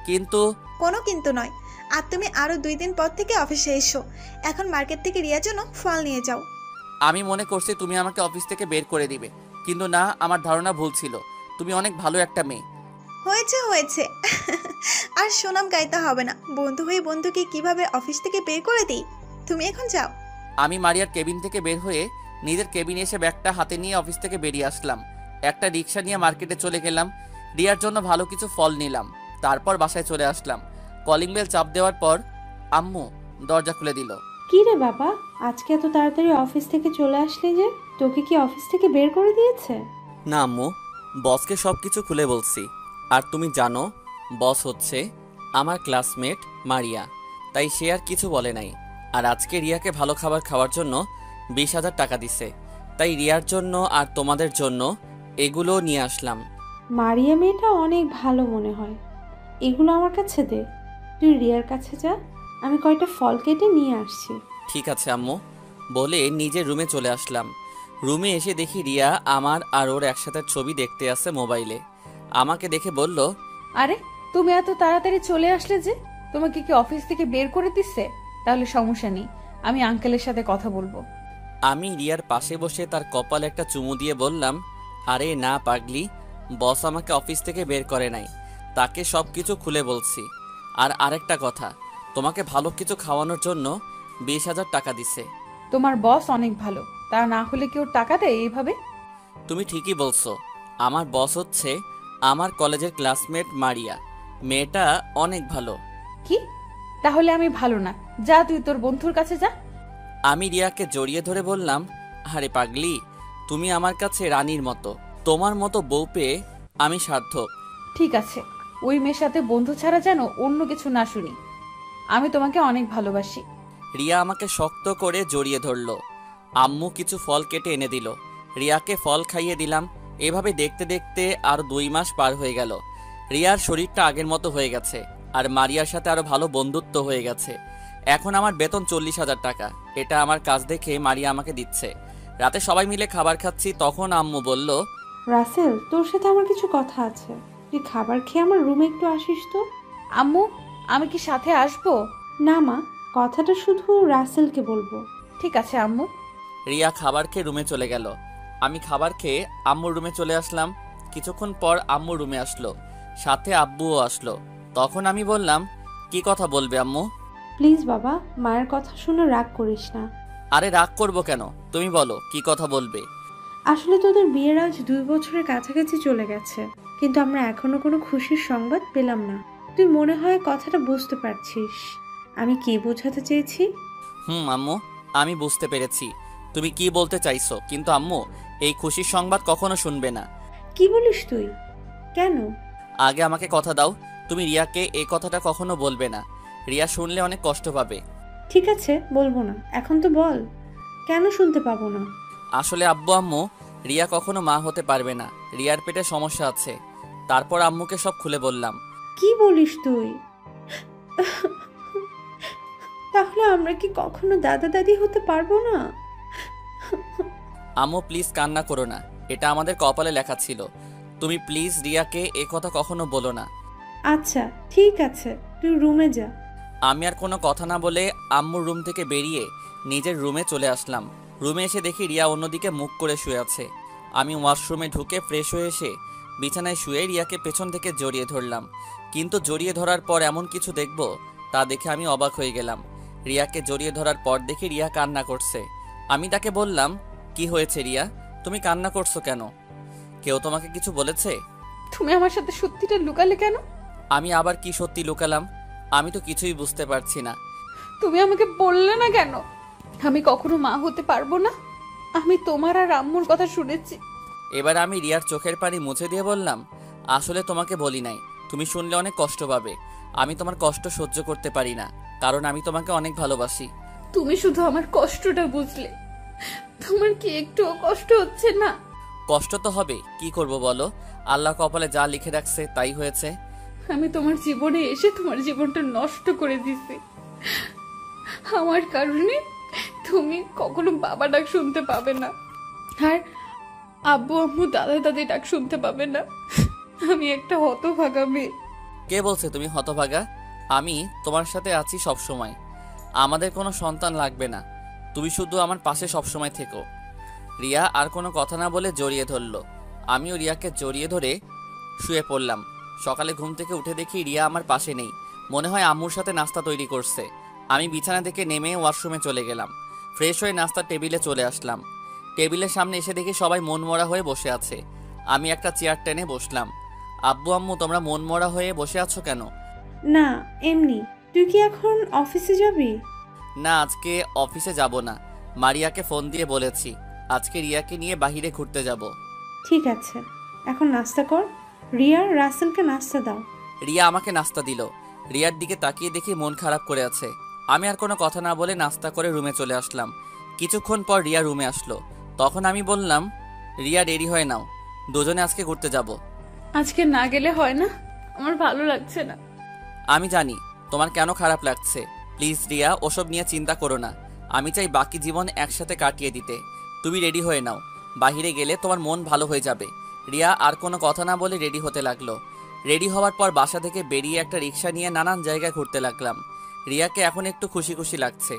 কিন্তু কোনো কিন্তু নয়। আর তুমি আরো 2 দিন পর থেকে অফিসে এসো। এখন মার্কেট থেকে রিয়ার জন্য ফল নিয়ে যাও। আমি মনে করছি তুমি আমাকে অফিস থেকে বের করে দিবে, কিন্তু না, আমার ধারণা ভুল ছিল। তুমি অনেক ভালো একটা মেয়ে। হয়েছে হয়েছে। আর সুনাম গাইতে হবে না। বন্ধু হয়ে বন্ধুকে কিভাবে অফিস থেকে বের করে দিই। তুমি এখন যাও। আমি মারিয়ার কেবিন থেকে বের হয়ে নিজের কেবিনে এসে ব্যাগটা হাতে নিয়ে অফিস থেকে বেরিয়ে আসলাম। একটা রিক্সা নিয়ে মার্কেটে চলে গেলাম। রিয়ার জন্য ভালো কিছু ফল নিলাম। তারপর বাসায় চলে আসলাম। কলিং বেল চাপ দেওয়ার পর আম্মু দরজা খুলে দিল। কি রে বাবা, আজকে এত তাড়াতাড়ি অফিস থেকে চলে আসলি যে? তোকে কি অফিস থেকে বের করে দিয়েছে? না আম্মু, বসকে সব কিছু খুলে বলছি। আর তুমি জানো, বস হচ্ছে আমার ক্লাসমেট মারিয়া, তাই সে আর কিছু বলে নাই। আর আজকে রিয়াকে ভালো খাবার খাওয়ার জন্য 20,000 টাকা দিছে। তাই রিয়ার জন্য আর তোমাদের জন্য এগুলো নিয়ে আসলাম। মারিয়া মেয়েটা অনেক ভালো মনে হয়। এগুলো আমার কাছে দে, তুই রিয়ার কাছে যা, আমি কয়টা ফল কেটে নিয়ে আসছি। ঠিক আছে আম্মু, বলে নিজের রুমে চলে আসলাম। রুমে এসে দেখি রিয়া আমার আর ওর একসাথে ছবি দেখতে আছে মোবাইলে। আমাকে দেখে বলল, আরে তুমি এত তাড়াতাড়ি চলে আসলে যে? তোমাকে কি অফিস থেকে বের করে দিচ্ছে? তাহলে সমস্যা নেই, আমি আঙ্কেলের সাথে কথা বলবো। আমি রিয়ার পাশে বসে তার কপালে একটা চুমু দিয়ে বললাম, আরে না পাগলি, বস আমাকে অফিস থেকে বের করে নাই, তাকে সব কিছু খুলে বলছি। আর আরেকটা কথা, তোমাকে ভালো কিছু খাওয়ানোর জন্য 20,000 টাকা দিছে। তোমার বস অনেক ভালো, তা না হলে কেউ টাকা দেয় এইভাবে? তুমি ঠিকই বলছো, আমার বস হচ্ছে আমার কলেজের ক্লাসমেট মারিয়া। মেয়েটা অনেক ভালো। কি? তাহলে আমি ভালো না, যা তুই তোর বন্ধুর কাছে যা। আমি রিয়াকে জড়িয়ে ধরে বললাম, আরে পাগলি, তুমি আমার কাছে রানীর মতো, তোমার মতো বউ পেয়ে আমি সার্থক। ঠিক আছে, ওই মেয়ের সাথে বন্ধু ছাড়া যেন অন্য কিছু না শুনি। আমি তোমাকে অনেক ভালোবাসি। রিয়া আমাকে শক্ত করে জড়িয়ে ধরলো। আম্মু কিছু ফল কেটে এনে দিল, রিয়াকে ফল খাইয়ে দিলাম। এভাবে দেখতে দেখতে আর 2 মাস পার হয়ে গেল। রিয়ার শরীরটা আগের মতো হয়ে গেছে, আর মারিয়ার সাথে আরো ভালো বন্ধুত্ব হয়ে গেছে। এখন আমার বেতন 40,000 টাকা। এটা আমার কাজ দেখে মারিয়া আমাকে দিচ্ছে। রাতে সবাই মিলে খাবার খাচ্ছি, তখন আম্মু বলল, রাসেল, তোর সাথে আমার কিছু কথা আছে, তুই খাবার খেয়ে আমার রুমে একটু আসিস তো। আম্মু, আমি কি সাথে আসবো? না মা, কথাটা শুধু রাসেলকে বলবো। ঠিক আছে আম্মু। রিয়া খাবার খেয়ে রুমে চলে গেল। আমি খাবার খেয়ে আম্মুর রুমে চলে আসলাম। কিছুক্ষণ পর আম্মু রুমে আসলো, সাথে আব্বুও আসলো। তখন আমি বললাম, কি কথা বলবে আম্মু? প্লিজ বাবা, মায়ের কথা শুনে রাগ করিস না। আরে রাগ করবো কেন, তুমি বলো কি কথা বলবে। আসলে তোদের বিয়ের আজ 2 বছরের কাছাকাছি চলে গেছে, কিন্তু আমরা এখনো কোনো খুশির সংবাদ পেলাম না। তুই মনে হয় কথাটা বুঝতে পারছিস আমি কি বোঝাতে চেয়েছি। আম্মু, আমি বুঝতে পেরেছি তুমি কি বলতে চাইছো, কিন্তু আম্মু, এই খুশির সংবাদ কখনো শুনবে না। কি বলিস তুই? কেন? আগে আমাকে কথা দাও, তুমি রিয়াকে এই কথাটা কখনো বলবে না। রিয়া শুনলে অনেক কষ্ট পাবে। ঠিক আছে, বলবো না। এখন তো বল, কেন শুনতে পাবো না? আসলে আব্বু আম্মু, রিয়া কখনো মা হতে পারবে না, রিয়ার পেটে সমস্যা আছে। তারপর আম্মুকে সব খুলে বললাম। কি বলিস তুই? তাহলে আমরা কি কখনো দাদা দাদি হতে পারবো না? আম্মু প্লিজ কান্না করো না, এটা আমাদের কপালে লেখা ছিল। তুমি প্লিজ রিয়াকে এ কথা কখনো বলো না। আচ্ছা ঠিক আছে, তুই রুমে যা। আমি আর কোনো কথা না বলে আম্মুর রুম থেকে বেরিয়ে নিজের রুমে চলে আসলাম। রুমে এসে দেখি রিয়া অন্যদিকে মুখ করে শুয়ে আছে। আমি ওয়াশরুমে ঢুকে ফ্রেশ হয়ে এসে বিছানায় শুয়ে রিয়াকে পেছন থেকে জড়িয়ে ধরলাম। কিন্তু জড়িয়ে ধরার পর এমন কিছু দেখব তা দেখে আমি অবাক হয়ে গেলাম। রিয়াকে জড়িয়ে ধরার পর দেখি রিয়া কান্না করছে। আমি তাকে বললাম, কি হয়েছে রিয়া, তুমি কান্না করছো কেন? কেউ তোমাকে কিছু বলেছে? তুমি আমার সাথে সত্যিটা লুকালে কেন? আমি আবার কি সত্যি লুকালাম? আমি তো কিছুই বুঝতে পারছি না। তুমি আমাকে বললে না কেন আমি কখনো মা হতে পারবো না? আমি তোমার আর আম্মুর কথা শুনেছি। এবার আমি রিয়ার চোখের পানি মুছে দিয়ে বললাম, আসলে তোমাকে বলি নাই, তুমি শুনলে অনেক কষ্ট পাবে। আমি তোমার কষ্ট সহ্য করতে পারি না, কারণ আমি তোমাকে অনেক ভালোবাসি। তুমি শুধু আমার কষ্টটা বুঝলে, তোমার কি একটুও কষ্ট হচ্ছে না? কষ্ট তো হবে, কি করব বলো, আল্লাহ কপালে যা লিখে রাখছে তাই হয়েছে। আমি তোমার জীবনে এসে তোমার জীবনটা নষ্ট করে দিছি। আমার কারণে তুমি কখনো বাবা ডাক শুনতে পাবে না, আর আব্বু আম্মু দাদা দাদি ডাক শুনতে পাবে না। আমি একটা হতভাগা মেয়ে। কে বলছে তুমি হতভাগা? আমি তোমার সাথে আছি সব সময়। আমাদের কোনো সন্তান লাগবে না, তুমি শুধু আমার পাশে সবসময় থেকো। রিয়া আর কোনো কথা না বলে জড়িয়ে ধরলো। আমিও রিয়াকে জড়িয়ে ধরে শুয়ে পড়লাম। সকালে ঘুম থেকে উঠে দেখি রিয়া আমার পাশে নেই, মনে হয় আম্মুর সাথে নাস্তা তৈরি করছে। আমি বিছানা থেকে নেমে ওয়াশরুমে চলে গেলাম। ফ্রেশ হয়ে নাস্তার টেবিলে চলে আসলাম। টেবিলের সামনে এসে দেখি সবাই মনমরা হয়ে বসে আছে। আমি একটা চেয়ার টেনে বসলাম। আব্বু আম্মু, তোমরা মনমরা হয়ে বসে আছো কেন? না এমনি। তুই কি এখন অফিসে যাবি? না, আজকে অফিসে যাব না। মারিয়াকে ফোন দিয়ে বলেছি আজকে রিয়াকে নিয়ে বাহিরে ঘুরতে যাব। ঠিক আছে, এখন নাস্তা কর। রিয়া, রাসেলকে নাস্তা দাও। রিয়া আমাকে নাস্তা দিল। রিয়ার দিকে তাকিয়ে দেখি মন খারাপ করে আছে। আমি আর কোনো কথা না বলে নাস্তা করে রুমে চলে আসলাম। কিছুক্ষণ পর রিয়া রুমে আসলো। তখন আমি বললাম, রিয়া রেডি হয়ে নাও, দুজনে আজকে ঘুরতে যাব। আজকে না গেলে হয় না, আমার ভালো লাগছে না। আমি জানি তোমার কেন খারাপ লাগছে। প্লিজ রিয়া, ওসব নিয়ে চিন্তা করো না। আমি চাই বাকি জীবন একসাথে কাটিয়ে দিতে। তুমি রেডি হয়ে নাও, বাইরে গেলে তোমার মন ভালো হয়ে যাবে। রিয়া আর কোনো কথা না বলে রেডি হতে লাগলো। রেডি হওয়ার পর বাসা থেকে বেরিয়ে একটা রিক্সা নিয়ে নানান জায়গায় ঘুরতে লাগলাম। রিয়াকে এখন একটু খুশি খুশি লাগছে।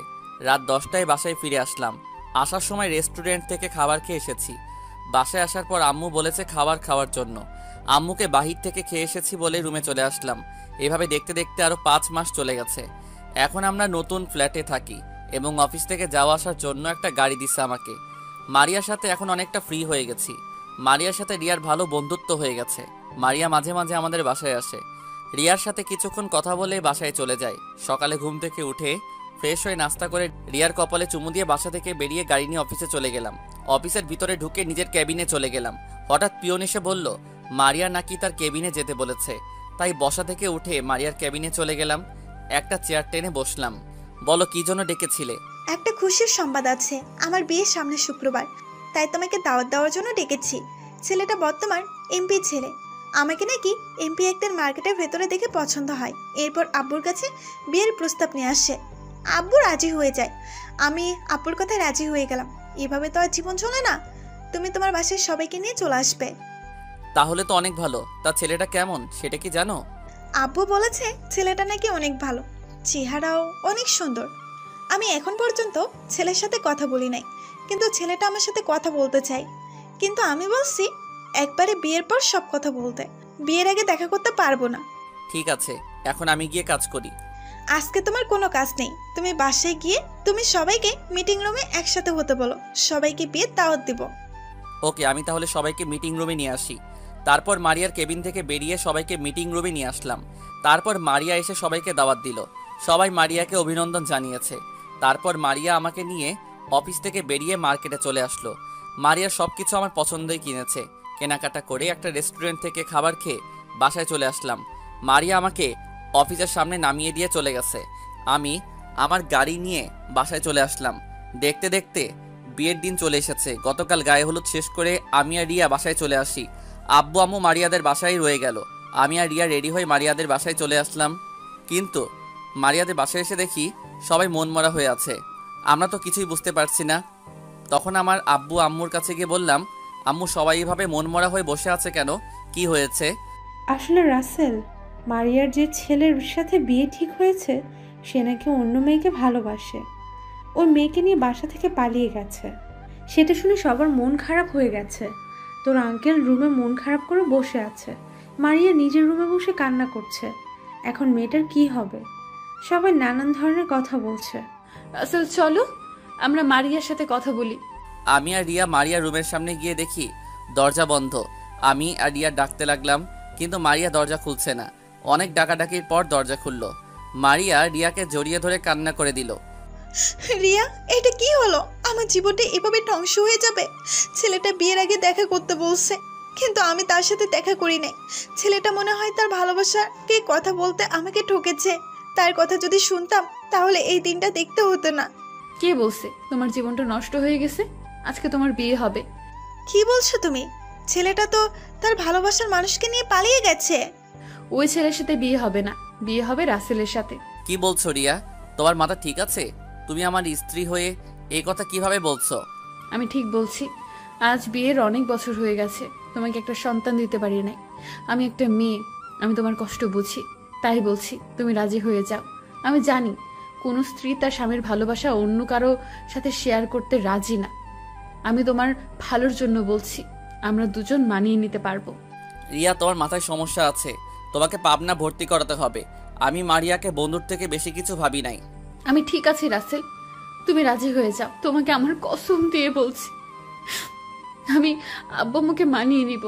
রাত 10টায় বাসায় ফিরে আসলাম। আসার সময় রেস্টুরেন্ট থেকে খাবার খেয়ে এসেছি। বাসায় আসার পর আম্মু বলেছে খাবার খাওয়ার জন্য। আম্মুকে বাহির থেকে খেয়ে এসেছি বলে রুমে চলে আসলাম। এভাবে দেখতে দেখতে আরও 5 মাস চলে গেছে। এখন আমরা নতুন ফ্ল্যাটে থাকি এবং অফিস থেকে যাওয়া আসার জন্য একটা গাড়ি দিচ্ছে আমাকে। মারিয়ার সাথে এখন অনেকটা ফ্রি হয়ে গেছি। মারিয়ার সাথে রিয়ার ভালো বন্ধুত্ব হয়ে গেছে। মারিয়া মাঝে মাঝে আমাদের বাসায় আসে। রিয়ার সাথে কিছুক্ষণ কথা বলে বাসায় চলে যায়। সকালে ঘুম থেকে উঠে ফ্রেশ হয়ে নাস্তা করে রিয়ার কপালে চুমু দিয়ে বাসা থেকে বেরিয়ে গাড়ি নিয়ে অফিসে চলে গেলাম। অফিসের ভিতরে ঢুকে নিজের কেবিনে চলে গেলাম। হঠাৎ পিয়ন এসে বলল মারিয়া নাকি তার কেবিনে যেতে বলেছে। তাই বসা থেকে উঠে মারিয়ার কেবিনে চলে গেলাম। একটা চেয়ার টেনে বসলাম। বলো, কি জন্য ডেকেছিলে? একটা খুশির সংবাদ আছে, আমার বিয়ের সামনে শুক্রবার, তাই তোমাকে দাওয়াত দেওয়ার জন্য ডেকেছি। ছেলেটা বর্তমান এমপি ছেলে। আমাকে নাকি এমপি একদের মার্কেটের ভেতরে দেখে পছন্দ হয়। এরপর আব্বুর কাছে বিয়ের প্রস্তাব নিয়ে আসে। আব্বু রাজি হয়ে যায়। আমি আব্বুর কথায় রাজি হয়ে গেলাম। এভাবে তো আর জীবন চলে না। তুমি তোমার বাসায় সবাইকে নিয়ে চলে আসবে। তাহলে তো অনেক ভালো। তা ছেলেটা কেমন সেটা কি জানো? আব্বু বলেছে ছেলেটা নাকি অনেক ভালো, চেহারাও অনেক সুন্দর। আমি এখন পর্যন্ত ছেলের সাথে কথা বলি নাই, কিন্তু ছেলেটা আমার সাথে কথা বলতে চাই। কিন্তু আমি বলছি একবারে বিয়ের পর সব কথা বলতে, বিয়ের আগে দেখা করতে পারবো না। ঠিক আছে, এখন আমি গিয়ে কাজ করি। আজকে তোমার কোনো কাজ নেই। তুমি বাসায় গিয়ে তুমি সবাইকে মিটিং রুমে একসাথে হতে বলো, সবাইকে বিয়ের দাওয়াত দিব। ওকে, আমি তাহলে সবাইকে মিটিং রুমে নিয়ে আসি। তারপর মারিয়ার কেবিন থেকে বেরিয়ে সবাইকে মিটিং রুমে নিয়ে আসলাম। তারপর মারিয়া এসে সবাইকে দাওয়াত দিল। সবাই মারিয়াকে অভিনন্দন জানিয়েছে। তারপর মারিয়া আমাকে নিয়ে অফিস থেকে বেরিয়ে মার্কেটে চলে আসলো। মারিয়ার সব কিছু আমার পছন্দই কিনেছে। কেনাকাটা করে একটা রেস্টুরেন্ট থেকে খাবার খেয়ে বাসায় চলে আসলাম। মারিয়া আমাকে অফিসের সামনে নামিয়ে দিয়ে চলে গেছে। আমি আমার গাড়ি নিয়ে বাসায় চলে আসলাম। দেখতে দেখতে বিয়ের দিন চলে এসেছে। গতকাল গায়ে হলুদ শেষ করে আমি আর রিয়া বাসায় চলে আসি। আব্বু আম্মু মারিয়াদের বাসায় রয়ে গেল। আমি আর রিয়া রেডি হয়ে মারিয়াদের বাসায় চলে আসলাম। কিন্তু মারিয়াদের বাসায় এসে দেখি সবাই মনমরা হয়ে আছে। আমরা তো কিছুই বুঝতে পারছি না। তখন আমার আব্বু আম্মুর কাছে গিয়ে বললাম, আম্মু সবাই এভাবে মনমরা হয়ে বসে আছে কেন? কি হয়েছে? আসলে রাসেল, মারিয়ার যে ছেলের সাথে বিয়ে ঠিক হয়েছে সে নাকি অন্য মেয়েকে ভালোবাসে। ওই মেয়েকে নিয়ে বাসা থেকে পালিয়ে গেছে। সেটা শুনে সবার মন খারাপ হয়ে গেছে। তোর আঙ্কেল রুমে মন খারাপ করে বসে আছে, মারিয়া নিজের রুমে বসে কান্না করছে। এখন মেয়েটার কি হবে? সবাই নানান ধরনের কথা বলছে। আসল চলো আমরা মারিয়ার সাথে কথা বলি। আমি আর রিয়া মারিয়ার রুমের সামনে গিয়ে দেখি দরজা বন্ধ। আমি আর রিয়া ডাকতে লাগলাম, কিন্তু মারিয়া দরজা খুলছে না। অনেক ডাকাডাকির পর দরজা খুলল। মারিয়া রিয়াকে জড়িয়ে ধরে কান্না করে দিল। রিয়া, এটা কি হলো? আমার জীবনটা এভাবে ধ্বংস হয়ে যাবে? ছেলেটা বিয়ের আগে দেখা করতে বলছে, কিন্তু আমি তার সাথে দেখা করি নাই। ছেলেটা মনে হয় তার ভালোবাসাকে কথা বলতে আমাকে ঠকেছে। তার কথা যদি শুনতাম তাহলে এই দিনটা দেখতে হতো না। কে বলছে তোমার জীবনটা নষ্ট হয়ে গেছে? আজকে তোমার বিয়ে হবে। কি বলছো তুমি? ছেলেটা তো তার ভালোবাসার মানুষকে নিয়ে পালিয়ে গেছে। ওই ছেলের সাথে বিয়ে হবে না, বিয়ে হবে রাসেলের সাথে। কি বলছো রিয়া? তোমার মাথা ঠিক আছে? তুমি আমার স্ত্রী হয়ে এই কথা কিভাবে বলছো? আমি ঠিক বলছি। আজ বিয়ের অনেক বছর হয়ে গেছে, তোমাকে একটা সন্তান দিতে পারি নাই। আমি একটা মেয়ে, আমি তোমার কষ্ট বুঝি। তাই বলছি তুমি রাজি হয়ে যাও। আমি জানি কোনো স্ত্রী তার স্বামীর ভালোবাসা অন্য কারো সাথে শেয়ার করতে রাজি না। আমি তোমার ভালোর জন্য বলছি, আমরা দুজন মানিয়ে নিতে পারবো। রিয়া, তোমার মাথায় সমস্যা আছে। তোমাকে পাবনা ভর্তি করাতে হবে। আমি মারিয়াকে বন্ধুর থেকে বেশি কিছু ভাবি নাই। আমি ঠিক আছি রাসেল, তুমি রাজি হয়ে যাও। তোমাকে আমার কসম দিয়ে বলছি, আমি আব্বু আম্মুকে মানিয়ে নিব।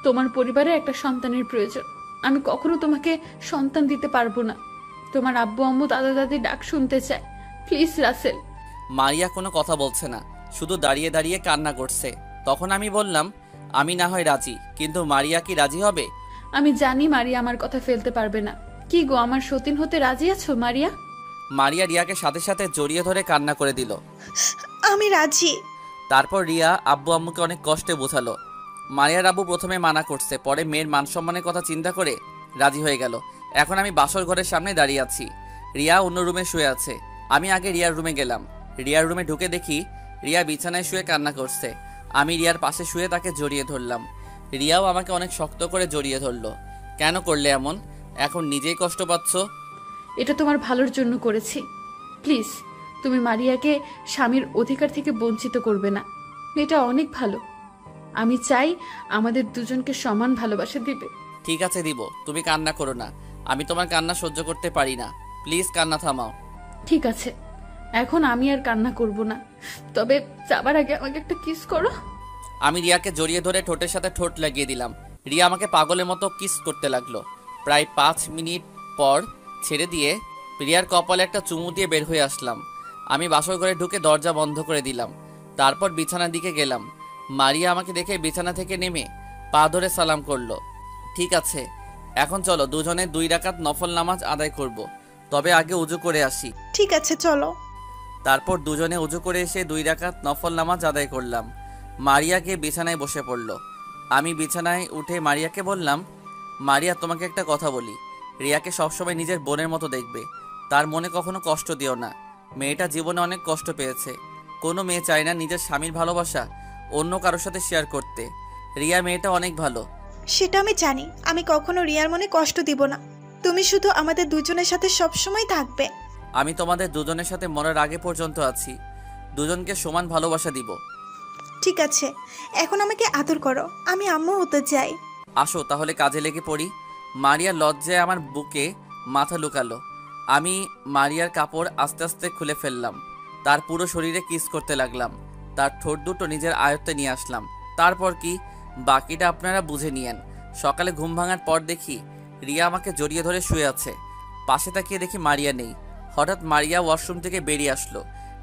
তোমার পরিবারে একটা সন্তানের প্রয়োজন। আমি কখনো তোমাকে সন্তান দিতে পারবো না। তোমার আব্বু আম্মু দাদা দাদি ডাক শুনতে চায়। প্লিজ রাসেল। মারিয়া কোনো কথা বলছে না, শুধু দাঁড়িয়ে দাঁড়িয়ে কান্না করছে। তখন আমি বললাম, আমি না হয় রাজি, কিন্তু মারিয়া কি রাজি হবে? আমি জানি মারিয়া আমার কথা ফেলতে পারবে না। কি গো, আমার সতীন হতে রাজি আছো মারিয়া? মারিয়া রিয়াকে সাথে সাথে জড়িয়ে ধরে কান্না করে দিল। আমি রাজি। তারপর রিয়া আব্বু আম্মুকে অনেক কষ্টে বোঝালো। মারিয়ার আব্বু প্রথমে মানা করছে, পরে মেয়ের মান সম্মানের কথা চিন্তা করে রাজি হয়ে গেল। এখন আমি বাসর ঘরের সামনে দাঁড়িয়ে আছি, রিয়া অন্য রুমে শুয়ে আছে। আমি আগে রিয়ার রুমে গেলাম। রিয়ার রুমে ঢুকে দেখি রিয়া বিছানায় শুয়ে কান্না করছে। আমি রিয়ার পাশে শুয়ে তাকে জড়িয়ে ধরলাম। রিয়াও আমাকে অনেক শক্ত করে জড়িয়ে ধরলো। কেন করলে এমন? এখন নিজেই কষ্ট পাচ্ছ? এটা তোমার ভালোর জন্য করেছি। প্লিজ, তুমি মারিয়াকে স্বামীর অধিকার থেকে বঞ্চিত করবে না। এটা অনেক ভালো। আমি চাই আমাদের দুজনকে সমান ভালোবাসা দিবে। ঠিক আছে দিব, তুমি কান্না করো না। আমি তোমার কান্না সহ্য করতে পারি না, প্লিজ কান্না থামাও। ঠিক আছে, এখন আমি আর কান্না করব না। তবে যাবার আগে আমাকে একটা কিস করো। আমি রিয়াকে জড়িয়ে ধরে ঠোঁটের সাথে ঠোঁট লাগিয়ে দিলাম। রিয়া আমাকে পাগলের মতো কিস করতে লাগলো। প্রায় 5 মিনিট পর ছেড়ে দিয়ে রিয়ার কপালে একটা চুমু দিয়ে বের হয়ে আসলাম। আমি বাসর ঘরে ঢুকে দরজা বন্ধ করে দিলাম। তারপর বিছানার দিকে গেলাম। মারিয়া আমাকে দেখে বিছানা থেকে নেমে পা ধরে সালাম করলো। ঠিক আছে, এখন চলো দুজনে 2 রাকাত নফল নামাজ আদায় করব। তবে আগে উজু করে আসি। ঠিক আছে, চলো। তারপর দুজনে উজু করে এসে 2 রাকাত নফল নামাজ আদায় করলাম। মারিয়া গিয়ে বিছানায় বসে পড়ল। আমি বিছানায় উঠে মারিয়াকে বললাম, মারিয়া তোমাকে একটা কথা বলি, রিয়াকে সবসময় নিজের বোনের মতো দেখবে। তার মনে কখনো কষ্ট দিও না। মেয়েটা জীবনে অনেক কষ্ট পেয়েছে। কোনো মেয়ে চায় না নিজের স্বামীর ভালোবাসা অন্য কারোর সাথে শেয়ার করতে। রিয়া মেয়েটা অনেক ভালো। সেটা আমি জানি। আমি কখনো রিয়ার মনে কষ্ট দিব না। তুমি শুধু আমাদের দুজনের সাথে সবসময় থাকবে। আমি তোমাদের দুজনের সাথে মরার আগে পর্যন্ত আছি। দুজনকে সমান ভালোবাসা দিব। ঠিক আছে, এখন আমাকে আদর করো। আমি আম্মু হতে চাই। আসো তাহলে কাজে লেগে পড়ি। মারিয়া লজ্জায় আমার বুকে মাথা লুকালো। আমি মারিয়ার কাপড় আস্তে আস্তে খুলে ফেললাম। তার পুরো শরীরে কিস করতে লাগলাম। তার ঠোঁট দুটো নিজের আয়ত্তে নিয়ে আসলাম। তারপর কি, বাকিটা আপনারা বুঝে নিয়েন। সকালে ঘুম ভাঙার পর দেখি রিয়া আমাকে জড়িয়ে ধরে শুয়ে আছে। পাশে তাকিয়ে দেখি মারিয়া নেই। হঠাৎ মারিয়া ওয়াশরুম থেকে বেরিয়ে আসলো।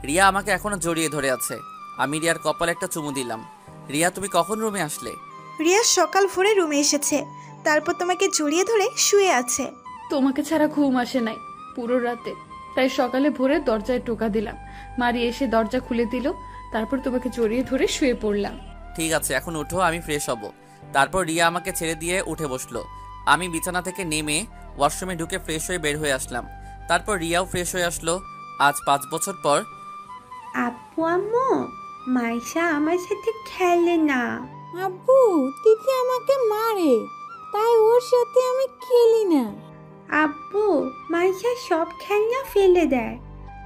রিয়া আমাকে এখনো জড়িয়ে ধরে আছে। আমি রিয়ার কপালে একটা চুমু দিলাম। রিয়া, তুমি কখন রুমে আসলে? রিয়া সকাল ভোরে রুমে এসেছে, তারপর তোমাকে জড়িয়ে ধরে শুয়ে আছে। তোমাকে ছাড়া ঘুম আসে নাই পুরো রাতে, তাই সকালে ভোরে দরজায় টোকা দিলাম। মারি এসে দরজা খুলে দিল। তারপর তোমাকে জড়িয়ে ধরে শুয়ে পড়লাম। ঠিক আছে, এখন উঠো, আমি ফ্রেশ হব। তারপর রিয়া আমাকে ছেড়ে দিয়ে উঠে বসলো। আমি বিছানা থেকে নেমে ওয়াশরুমে ঢুকে ফ্রেশ হয়ে বের হয়ে আসলাম। তারপর রিয়াও ফ্রেশ হয়ে আসলো। আজ 5 বছর পর। আপু আম্মু, মাইশা আমার সাথে খেলে না। আব্বু, তিথি আমাকে মারে, তাই ওর সাথে আমি খেলি না। আব্বু, মাইশা সব খেলনা ফেলে দেয়,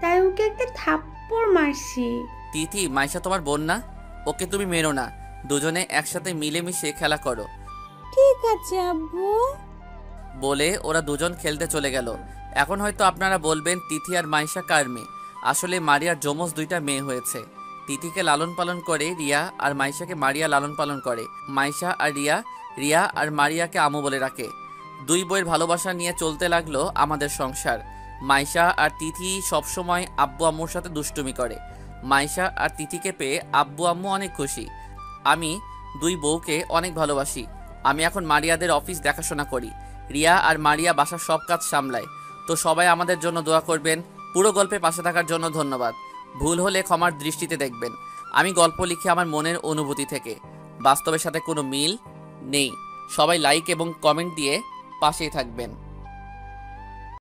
তাই ওকে একটা থাপ্পড় মারছি। তিথি, মাইশা তোমার বোন না? ওকে তুমি মেরো না। দুজনে একসাথে মিলেমিশে খেলা করো। ঠিক আছে আব্বু। বলে ওরা দুজন খেলতে চলে গেল। এখন হয়তো আপনারা বলবেন তিথি আর মাইশা কার মেয়ে? আসলে মারিয়ার যমজ 2টা মেয়ে হয়েছে। তিথিকে লালন পালন করে রিয়া, আর মাইশাকে মারিয়া লালন পালন করে। মাইশা আর রিয়া, রিয়া আর মারিয়াকে আমু বলে রাখে। 2 বইয়ের ভালোবাসা নিয়ে চলতে লাগলো আমাদের সংসার। মাইশা আর তিথি সবসময় আব্বু আম্মুর সাথে দুষ্টুমি করে। মাইশা আর তিথিকে পেয়ে আব্বু আম্মু অনেক খুশি। আমি 2 বউকে অনেক ভালোবাসি। আমি এখন মারিয়াদের অফিস দেখাশোনা করি। রিয়া আর মারিয়া বাসার সব কাজ সামলায়। তো সবাই আমাদের জন্য দোয়া করবেন। পুরো গল্পে পাশে থাকার জন্য ধন্যবাদ। ভুল হলে ক্ষমার দৃষ্টিতে দেখবেন। আমি গল্প লিখি আমার মনের অনুভূতি থেকে, বাস্তবের সাথে কোনো মিল নেই। সবাই লাইক এবং কমেন্ট দিয়ে পাশেই থাকবেন।